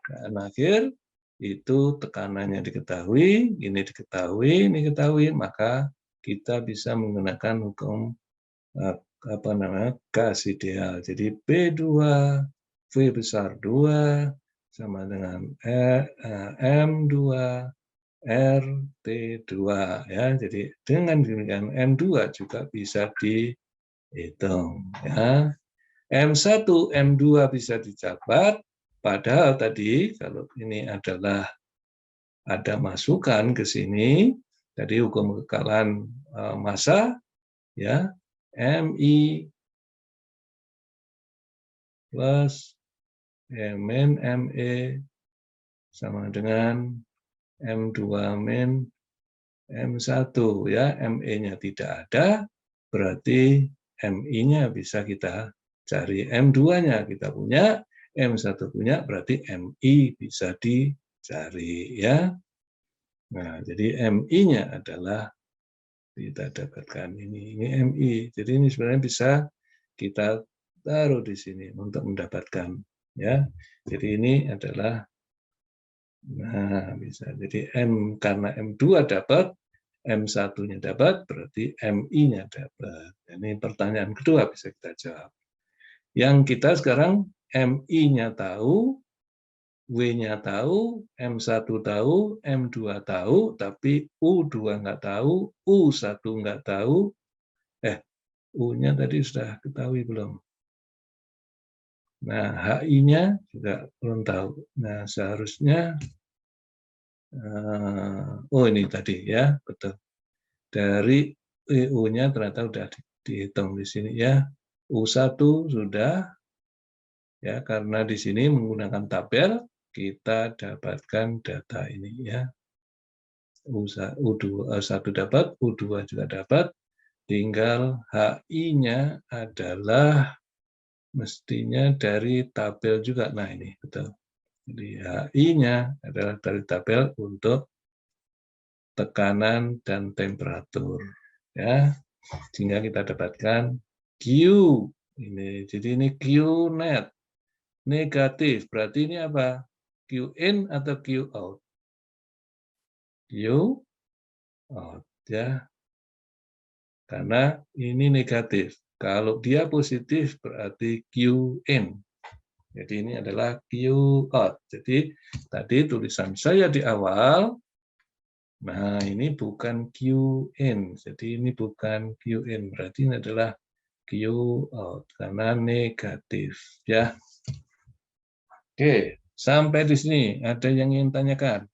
keadaan akhir itu tekanannya diketahui, ini diketahui, maka kita bisa menggunakan hukum gas ideal. Jadi P2 V besar 2 sama dengan M2 RT2 ya. Jadi dengan demikian M2 juga bisa dihitung ya. M1, M2 bisa dicatat, padahal tadi kalau ini adalah ada masukan ke sini, tadi hukum kekalahan massa, ya, MI plus min ME sama dengan M2 min M1, ya, ME-nya tidak ada, berarti MI-nya bisa kita cari, M2-nya kita punya, M1 punya, berarti MI bisa dicari, ya. Nah, jadi MI-nya adalah kita dapatkan ini MI. Jadi ini sebenarnya bisa kita taruh di sini untuk mendapatkan, ya. Jadi ini adalah, nah bisa. Jadi M karena M2 dapat, M1-nya dapat, berarti MI-nya dapat. Ini pertanyaan kedua bisa kita jawab. Yang kita sekarang MI-nya tahu, W-nya tahu, M1 tahu, M2 tahu, tapi U2 nggak tahu, U1 nggak tahu. U-nya tadi sudah ketahui belum? Nah, HI-nya juga belum tahu. Nah, seharusnya, oh ini tadi ya, betul. Dari U-nya ternyata sudah dihitung di sini ya. U1 sudah, ya, karena di sini menggunakan tabel, kita dapatkan data ini ya. U1 dapat, U2 juga dapat, tinggal HI-nya adalah mestinya dari tabel juga. Nah ini betul. Jadi HI-nya adalah dari tabel untuk tekanan dan temperatur. Ya, sehingga kita dapatkan Q ini. Jadi ini Q net negatif. Berarti ini apa? Q in atau Q out? Q out ya. Karena ini negatif. Kalau dia positif berarti Q in. Jadi ini adalah Q out. Jadi tadi tulisan saya di awal, nah ini bukan Q in. Jadi ini bukan Q in. Berarti ini adalah Q out karena negatif ya. Oke, sampai di sini ada yang ingin tanyakan?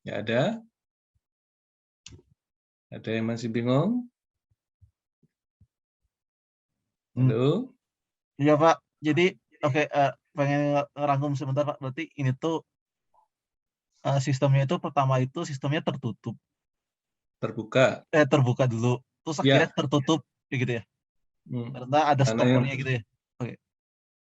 Ya ada? Ada yang masih bingung? Halo? Iya Pak. Jadi oke, pengen ngerangkum sebentar Pak. Berarti ini tuh sistemnya itu pertama itu sistemnya tertutup, Terbuka. terbuka dulu, terus akhirnya Ya. tertutup, kayak gitu ya. Hmm. Karena ada Karena yang stoppernya gitu ya. Oke.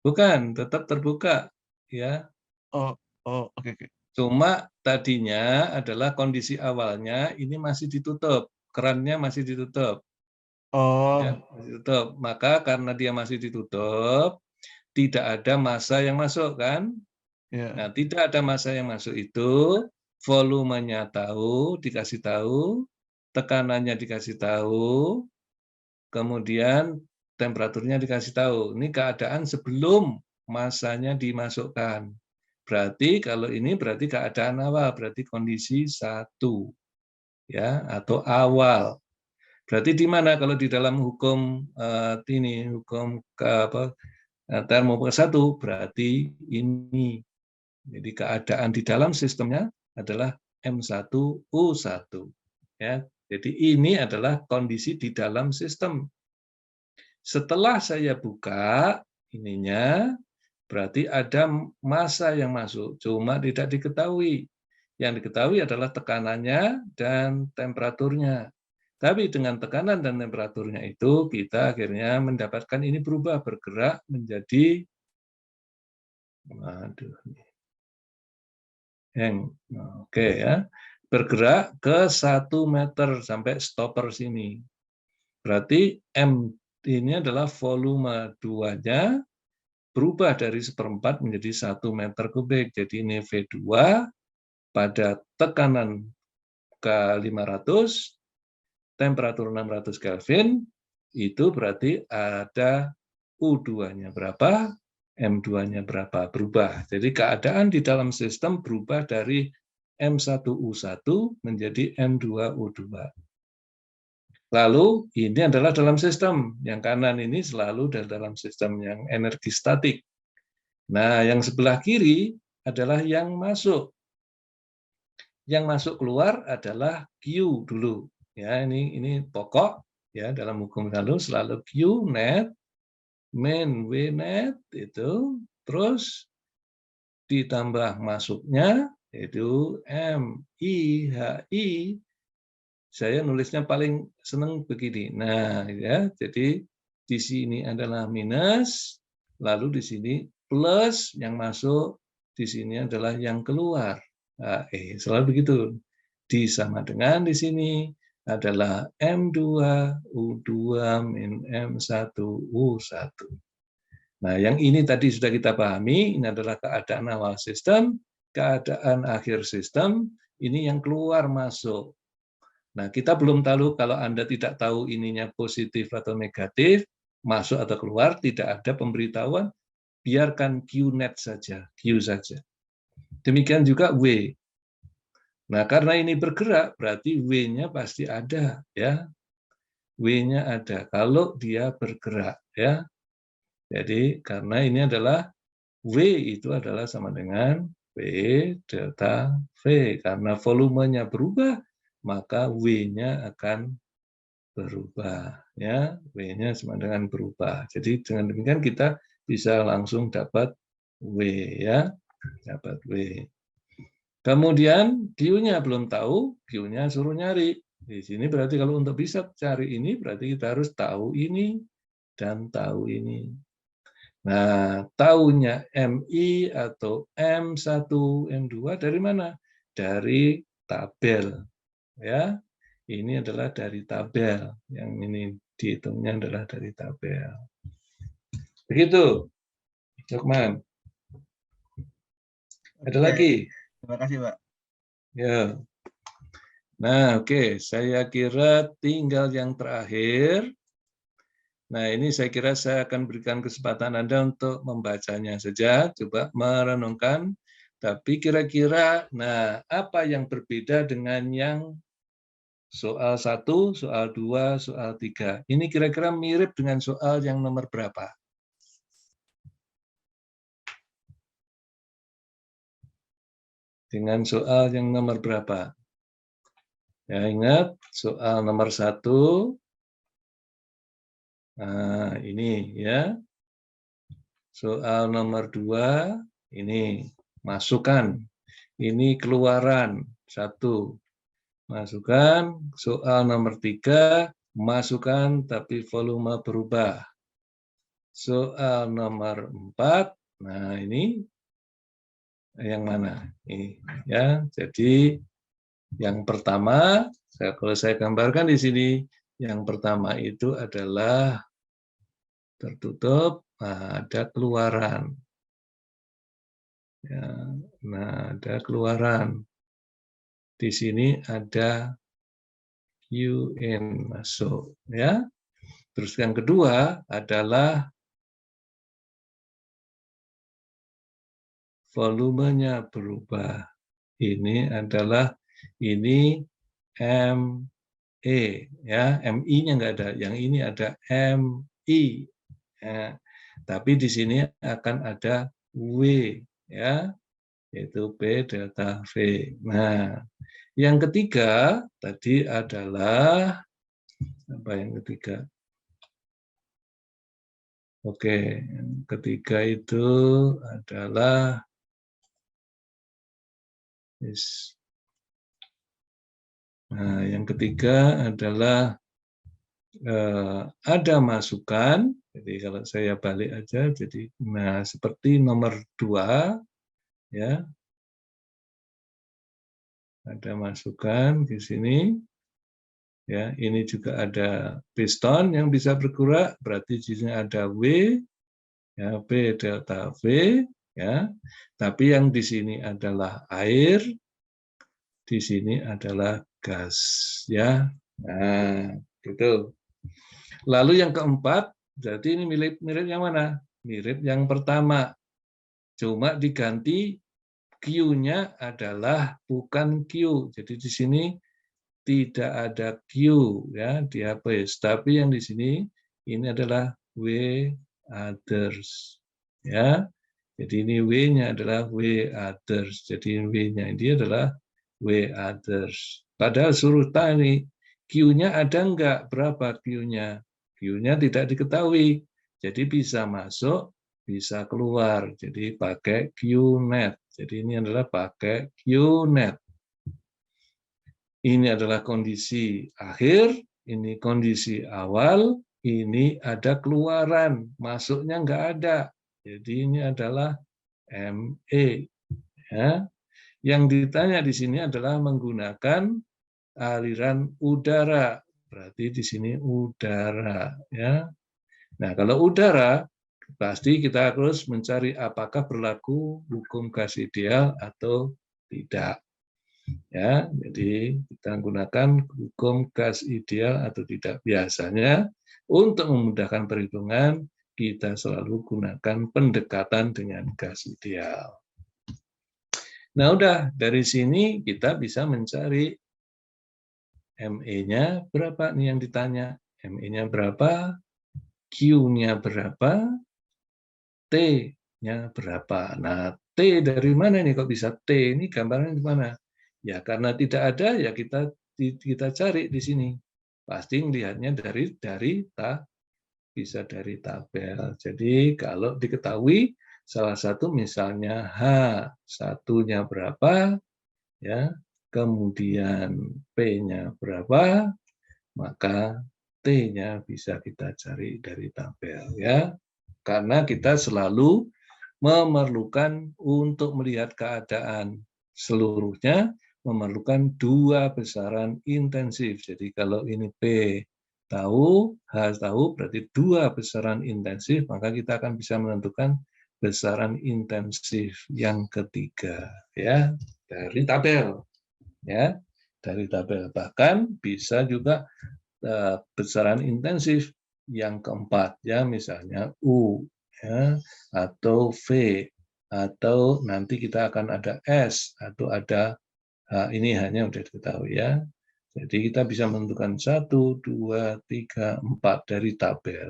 bukan tetap terbuka ya. Oh, oh, oke, oke. Cuma tadinya adalah kondisi awalnya ini masih ditutup, kerannya masih ditutup. Ya, Oh, masih ditutup. Maka karena dia masih ditutup, tidak ada massa yang masuk kan? Nah, tidak ada massa yang masuk itu, volumenya tahu, dikasih tahu, tekanannya dikasih tahu, kemudian temperaturnya dikasih tahu. Ini keadaan sebelum massanya dimasukkan. Berarti kalau ini berarti keadaan awal, berarti kondisi 1 ya, atau awal. Berarti di mana kalau di dalam hukum ini hukum termomekanika 1 berarti ini. Jadi keadaan di dalam sistemnya adalah M1U1 ya. Jadi ini adalah kondisi di dalam sistem. Setelah saya buka ininya, berarti ada massa yang masuk, cuma tidak diketahui. Yang diketahui adalah tekanannya dan temperaturnya. Tapi dengan tekanan dan temperaturnya itu, kita akhirnya mendapatkan ini berubah, bergerak menjadi, oke ya, bergerak ke 1 meter sampai stopper sini. Berarti M ini adalah volume 2-nya berubah dari 1/4 menjadi 1 meter kubik. Jadi ini V2 pada tekanan ke 500, temperatur 600 Kelvin, itu berarti ada U2-nya berapa, M2-nya berapa, berubah. Jadi keadaan di dalam sistem berubah dari M1U1 menjadi M2U2. Lalu ini adalah dalam sistem, yang kanan ini selalu dalam sistem yang energi statik. Nah, yang sebelah kiri adalah yang masuk. Yang masuk keluar adalah Q dulu. Ya, ini pokok ya dalam hukum selalu Q net min W net itu terus ditambah masuknya yaitu M I H I. Saya nulisnya paling senang begini. Nah, ya, jadi di sini adalah minus, lalu di sini plus yang masuk, di sini adalah yang keluar. Nah, selalu begitu. Sama dengan di sini adalah M2U2 min M1U1. Nah, yang ini tadi sudah kita pahami, ini adalah keadaan awal sistem, keadaan akhir sistem, ini yang keluar masuk. Nah, kita belum tahu kalau Anda tidak tahu ininya positif atau negatif, masuk atau keluar, tidak ada pemberitahuan, biarkan Q-net saja, Q saja. Demikian juga W. Nah, karena ini bergerak, berarti W-nya pasti ada, ya. W-nya ada kalau dia bergerak, ya. Jadi, karena ini adalah W itu adalah sama dengan V delta V. Karena volumenya berubah, maka W-nya akan berubah, ya. W-nya sama dengan berubah. Jadi, dengan demikian kita bisa langsung dapat W, ya. Dapat W. Kemudian Q-nya belum tahu, Q-nya suruh nyari. Di sini berarti kalau untuk bisa cari ini, berarti kita harus tahu ini dan tahu ini. Nah, tahunya MI atau M1, M2 dari mana? Dari tabel. Ya, ini adalah dari tabel. Yang ini dihitungnya adalah dari tabel. Begitu, Lukman. Ada lagi? Terima kasih, Pak. Ya. Nah, oke. Saya kira tinggal yang terakhir. Nah, ini saya kira saya akan berikan kesempatan Anda untuk membacanya saja. Coba merenungkan. Tapi kira-kira, nah, apa yang berbeda dengan yang soal 1, soal 2, soal 3? Ini kira-kira mirip dengan soal yang nomor berapa? Dengan soal yang nomor berapa? Ya, ingat soal nomor 1. Nah, ini ya. Soal nomor 2, ini masukan. Ini keluaran 1. Masukan. Soal nomor 3, masukan tapi volume berubah. Soal nomor 4, nah ini yang mana? Ini ya. Jadi yang pertama, kalau saya gambarkan di sini, yang pertama itu adalah tertutup, nah, ada keluaran. Ya, nah, ada keluaran. Di sini ada QN masuk, ya. Terus yang kedua adalah volumenya berubah. Ini adalah ini ME, ya. MI-nya nggak ada. Yang ini ada MI. Ya. Tapi di sini akan ada W, ya, yaitu P delta V. Nah, yang ketiga tadi adalah apa yang ketiga? Oke, yang ketiga itu adalah nah, yang ketiga adalah ada masukan. Jadi kalau saya balik aja, jadi nah seperti nomor 2, ya, ada masukan di sini. Ya, ini juga ada piston yang bisa bergerak, berarti di sini ada W, ya, P delta V, ya. Tapi yang di sini adalah air, di sini adalah gas, ya. Nah, gitu. Lalu yang keempat, jadi ini mirip yang mana? Mirip yang pertama, cuma diganti Q-nya adalah bukan Q. Jadi di sini tidak ada Q, ya, dihapus. Tapi yang di sini ini adalah W others, ya. Jadi ini W-nya adalah W others. Jadi W-nya ini adalah W others. Padahal suruh tanya Q-nya ada enggak? Berapa Q-nya? Q-nya tidak diketahui. Jadi bisa masuk, bisa keluar. Jadi pakai Q-net. Jadi ini adalah pakai Q-net. Ini adalah kondisi akhir, ini kondisi awal, ini ada keluaran, masuknya enggak ada. Jadi ini adalah ME. Ya. Yang ditanya di sini adalah menggunakan aliran udara. Berarti di sini udara. Ya. Nah, kalau udara, pasti kita harus mencari apakah berlaku hukum gas ideal atau tidak. Ya, jadi kita gunakan hukum gas ideal atau tidak. Biasanya untuk memudahkan perhitungan, kita selalu gunakan pendekatan dengan gas ideal. Nah, udah dari sini kita bisa mencari ME-nya berapa nih yang ditanya. ME-nya berapa, Q-nya berapa, T-nya berapa. Nah, T dari mana nih kok bisa T? Ini gambarnya di mana? Ya karena tidak ada ya kita cari di sini. Pasti melihatnya bisa dari tabel. Jadi kalau diketahui salah satu misalnya H satunya berapa, ya, kemudian P-nya berapa, maka T-nya bisa kita cari dari tabel, ya. Karena kita selalu memerlukan untuk melihat keadaan seluruhnya, memerlukan dua besaran intensif. Jadi kalau ini P tahu, H tahu, berarti dua besaran intensif, maka kita akan bisa menentukan besaran intensif yang ketiga, ya, dari tabel, ya, dari tabel. Bahkan bisa juga besaran intensif yang keempat, ya, misalnya U, ya, atau V, atau nanti kita akan ada S atau ada H. Ini hanya sudah diketahui, ya. Jadi kita bisa menentukan 1, 2, 3, 4 dari tabel.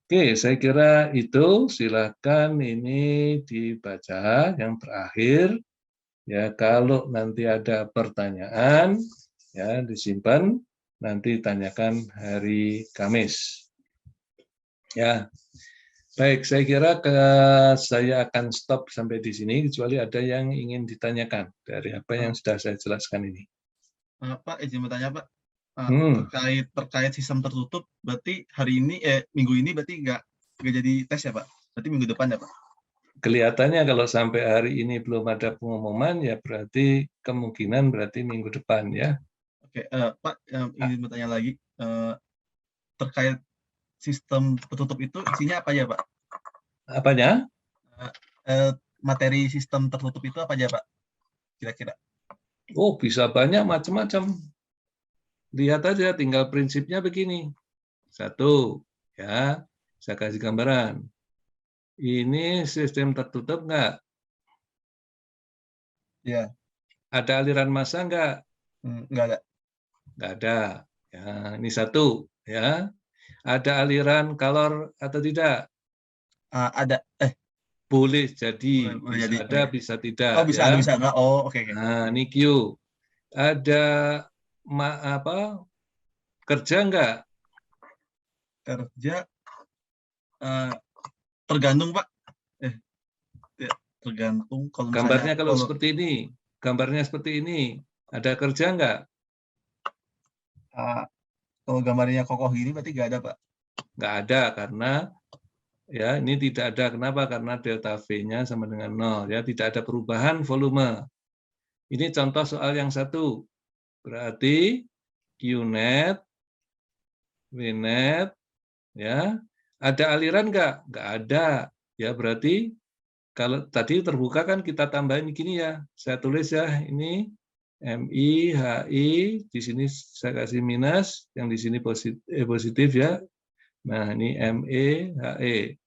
Oke, saya kira itu. Silakan ini dibaca yang terakhir. Ya, kalau nanti ada pertanyaan, ya disimpan. Nanti tanyakan hari Kamis. Ya, baik. Saya kira saya akan stop sampai di sini. Kecuali ada yang ingin ditanyakan dari apa yang sudah saya jelaskan ini. Pak, izin bertanya Pak, terkait sistem tertutup, berarti minggu ini berarti nggak jadi tes ya Pak? Berarti minggu depan ya Pak? Kelihatannya kalau sampai hari ini belum ada pengumuman, ya berarti kemungkinan berarti minggu depan, ya. Oke, Pak, ingin bertanya lagi, terkait sistem tertutup itu isinya apa ya Pak? Apanya? materi sistem tertutup itu apa aja, Pak? Kira-kira. Oh, bisa banyak macam-macam. Lihat aja, tinggal prinsipnya begini. Satu, ya, saya kasih gambaran. Ini sistem tertutup nggak? Ya. Ada aliran massa nggak? Nggak ada. Nggak ada. Ya, ini satu. Ya, ada aliran kalor atau tidak? Ada. Boleh jadi, Boleh bisa jadi. ada, Okay. bisa tidak. Oh, bisa ada, Ya. bisa enggak? Oh, oke. Nah, ini Q. Ada kerja nggak? Kerja tergantung, Pak. Ya, tergantung kalau misalnya Gambarnya seperti ini. Gambarnya seperti ini. Ada kerja nggak? kalau gambarnya kokoh gini berarti nggak ada, Pak. Nggak ada, karena ya ini tidak ada. Kenapa? Karena delta V-nya sama dengan 0. Ya, tidak ada perubahan volume. Ini contoh soal yang satu. Berarti Qnet, Vnet, ya, ada aliran nggak? Nggak ada. Ya, berarti kalau tadi terbuka kan kita tambahin gini ya. Saya tulis ya, ini MI, HI, di sini saya kasih minus, yang di sini positif ya. Nah, ini ME, HE.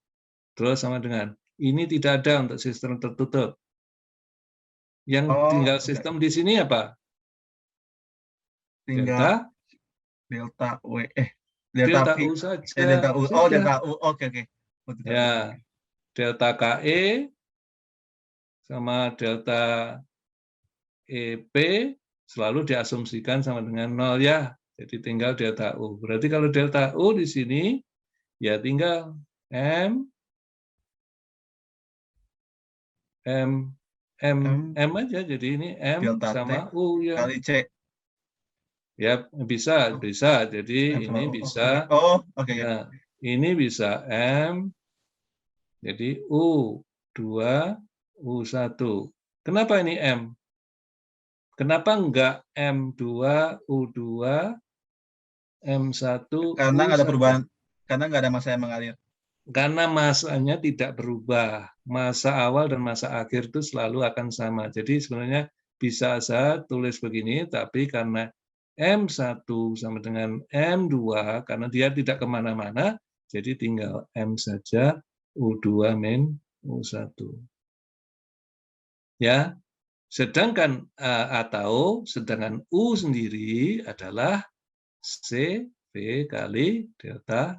Terus sama dengan, ini tidak ada untuk sistem tertutup. Yang tinggal sistem di sini apa? Tinggal delta W, delta V, U saja. delta U. Oh, Sudah. delta U. Oke. Ya, delta KE sama delta EP selalu diasumsikan sama dengan 0 ya. Jadi tinggal delta U. Berarti kalau delta U di sini, ya tinggal M aja. Jadi ini M delta sama T U ya. kali C. Ya, bisa. Jadi ini bisa. Oke. Ya, ini bisa M. Jadi U2, U1. Kenapa ini M? Kenapa enggak M2, U2, M1, Karena nggak ada U1? perubahan, karena nggak ada massa yang mengalir. Karena masanya tidak berubah. Masa awal dan masa akhir itu selalu akan sama. Jadi sebenarnya bisa saya tulis begini, tapi karena M1 sama dengan M2, karena dia tidak kemana-mana, jadi tinggal M saja, U2 min U1. Ya, sedangkan sedangkan U sendiri adalah CV kali delta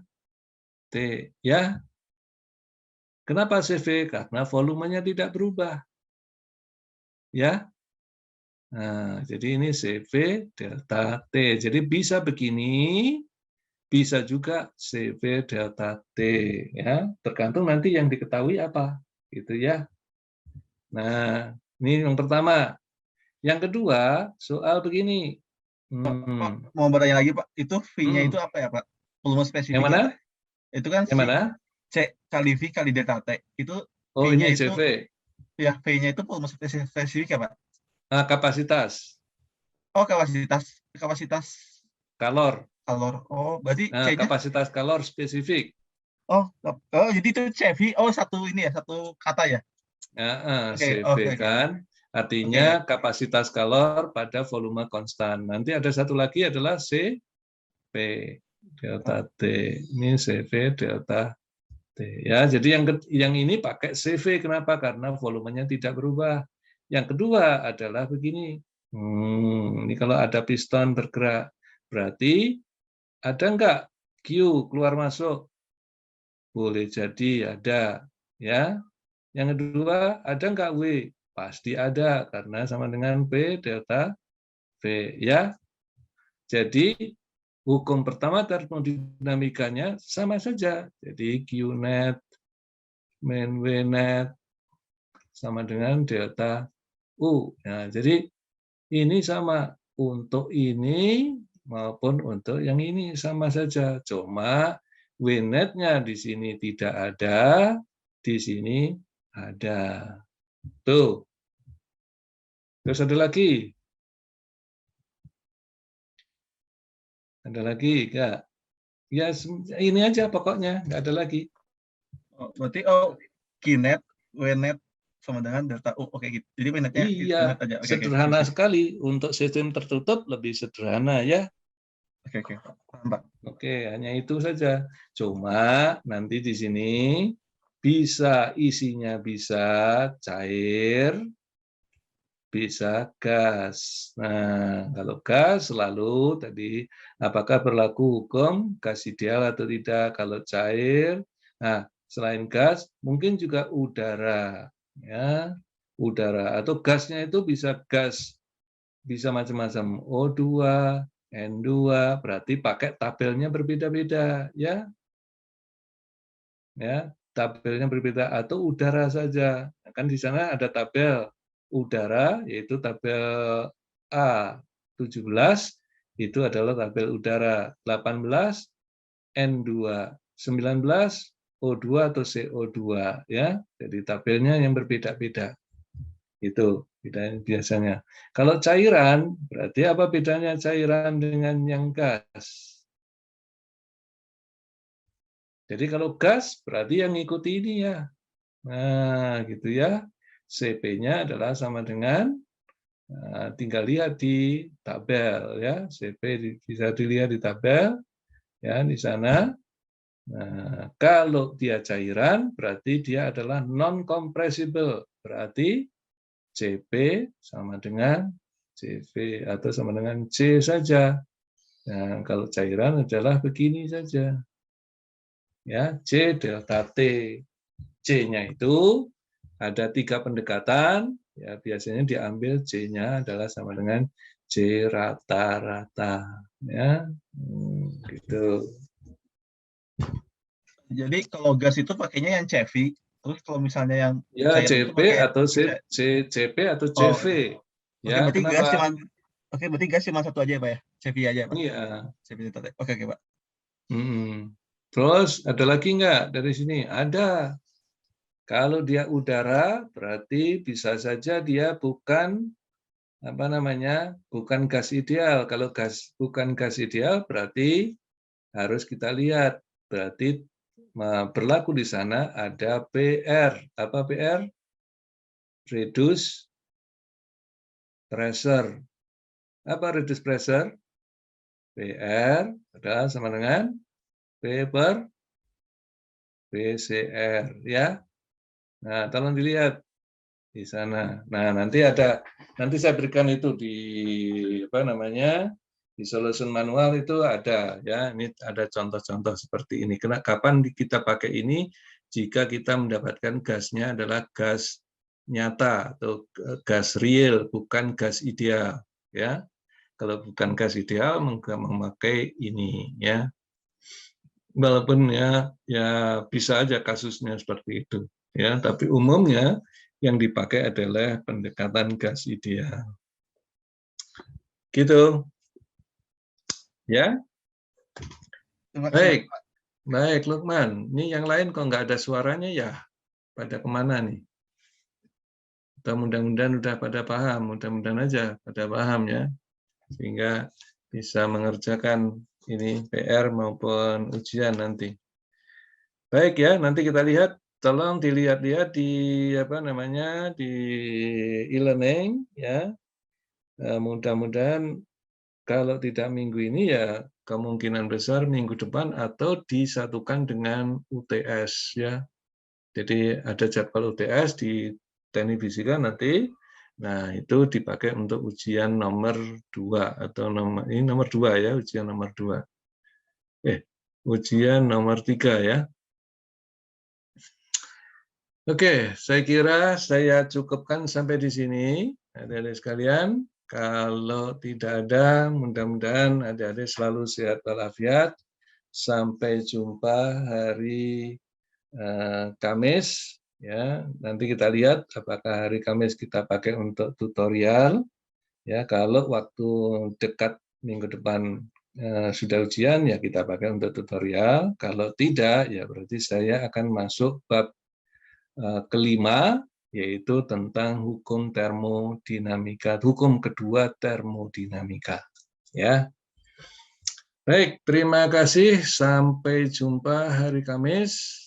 T. Ya, kenapa CV? Karena volumenya tidak berubah. Ya, nah, jadi ini CV delta T. Jadi bisa begini, bisa juga CV delta T. Ya, tergantung nanti yang diketahui apa, gitu ya. Nah, ini yang pertama. Yang kedua, soal begini. Pak, mau bertanya lagi, Pak. Itu V-nya itu apa ya, Pak? Volume Yang spesifiknya, mana? Pak? Itu kan Yang mana? C kali V kali delta T. Itu Oh, V-nya ini itu, CV. ya, V-nya itu volume spesifik ya, Pak? Nah, kapasitas. Oh, kapasitas Kalor. kalor. Oh, berarti Nah, C-nya? kapasitas kalor spesifik. Jadi itu CV. Oh, satu ini ya, satu kata ya? Nah, Oke. CV kan artinya kapasitas kalor pada volume konstan. Nanti ada satu lagi adalah CV delta T. Ini CV delta T. Ya, jadi yang ini pakai CV. Kenapa? Karena volumenya tidak berubah. Yang kedua adalah begini. Ini kalau ada piston bergerak, berarti ada enggak Q keluar masuk? Boleh jadi ada, ya. Yang kedua, ada enggak W? Pasti ada, karena sama dengan P delta V, ya. Jadi hukum pertama termodinamikanya sama saja. Jadi Qnet min Vnet sama dengan delta U. Nah, jadi ini sama untuk ini maupun untuk yang ini sama saja. Cuma Vnet-nya di sini tidak ada, di sini ada. Tuh. Terus ada lagi. Ada lagi, enggak? Ya, ini aja pokoknya, enggak ada lagi. Berarti Qnet, Vnet, sama dengan delta U. Oke gitu. Jadi minatnya Iya, ingat aja. Oke, sederhana sekali. Untuk sistem tertutup lebih sederhana ya. Oke, paham, Pak. Oke, hanya itu saja. Cuma nanti di sini bisa isinya bisa cair, bisa gas. Nah, kalau gas selalu tadi apakah berlaku hukum gas ideal atau tidak? Kalau cair, nah selain gas mungkin juga udara, ya udara atau gasnya itu bisa gas bisa macam-macam O2, N2, berarti pakai tabelnya berbeda-beda, ya tabelnya berbeda atau udara saja. Kan di sana ada tabel udara, yaitu tabel A17 itu adalah tabel udara, 18 N2, 19 O2 atau CO2 ya. Jadi tabelnya yang berbeda-beda. Itu bedanya biasanya. Kalau cairan, berarti apa bedanya cairan dengan yang gas? Jadi kalau gas berarti yang ngikuti ini ya. Nah, gitu ya. CP-nya adalah sama dengan tinggal lihat di tabel ya. CP bisa dilihat di tabel ya di sana. Nah, kalau dia cairan berarti dia adalah non compressible. Berarti CP sama dengan CV atau sama dengan C saja. Nah, kalau cairan adalah begini saja. Ya, C delta T. C-nya itu ada 3 pendekatan, ya biasanya diambil C-nya adalah sama dengan C rata-rata, ya, gitu. Jadi kalau gas itu pakainya yang CV, terus kalau misalnya yang Ya cair itu CP pakai atau CP atau CV, Oke, ya berarti gas kenapa? cuma satu aja ya, Pak ya? CV aja, Pak. Iya. CV itu. Oke, Pak. Terus ada lagi nggak dari sini? Ada. Kalau dia udara, berarti bisa saja dia bukan bukan gas ideal. Kalau bukan gas ideal, berarti harus kita lihat. Berarti berlaku di sana ada PR. Apa PR? Reduce pressure. Apa reduce pressure? PR adalah sama dengan P per PCR. Ya. Nah, tolong dilihat di sana. Nah, nanti saya berikan itu di di solution manual itu ada ya. Ini ada contoh-contoh seperti ini. Kapan kita pakai ini? Jika kita mendapatkan gasnya adalah gas nyata atau gas real, bukan gas ideal ya. Kalau bukan gas ideal memakai ini ya. Walaupun ya bisa aja kasusnya seperti itu ya, tapi umumnya yang dipakai adalah pendekatan gas ideal. Gitu. Ya. Baik. Baik, Lukman. Ini yang lain kok nggak ada suaranya ya? Pada kemana nih? Mudah-mudahan udah pada paham. Mudah-mudahan aja pada paham ya. Sehingga bisa mengerjakan ini PR maupun ujian nanti. Baik ya, nanti kita lihat. Tolong dilihat-lihat di di e-learning ya. Mudah-mudahan kalau tidak minggu ini ya kemungkinan besar minggu depan atau disatukan dengan UTS ya. Jadi ada jadwal UTS di teknik fisika nanti. Nah, itu dipakai untuk ujian nomor 2 atau ini nomor 2 ya, ujian nomor 2. Ujian nomor 3 ya. Oke, saya kira saya cukupkan sampai di sini, adik-adik sekalian. Kalau tidak ada, mudah-mudahan adik-adik selalu sehat walafiat. Sampai jumpa hari Kamis. Ya, nanti kita lihat apakah hari Kamis kita pakai untuk tutorial. Ya, kalau waktu dekat minggu depan sudah ujian, ya kita pakai untuk tutorial. Kalau tidak, ya berarti saya akan masuk bab kelima, yaitu tentang hukum termodinamika, hukum kedua termodinamika. Ya, baik, terima kasih. Sampai jumpa hari Kamis.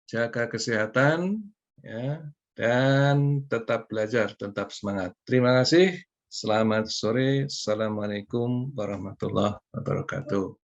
Jaga kesehatan, ya. dan tetap belajar, tetap semangat. Terima kasih. Selamat sore. Assalamualaikum warahmatullahi wabarakatuh.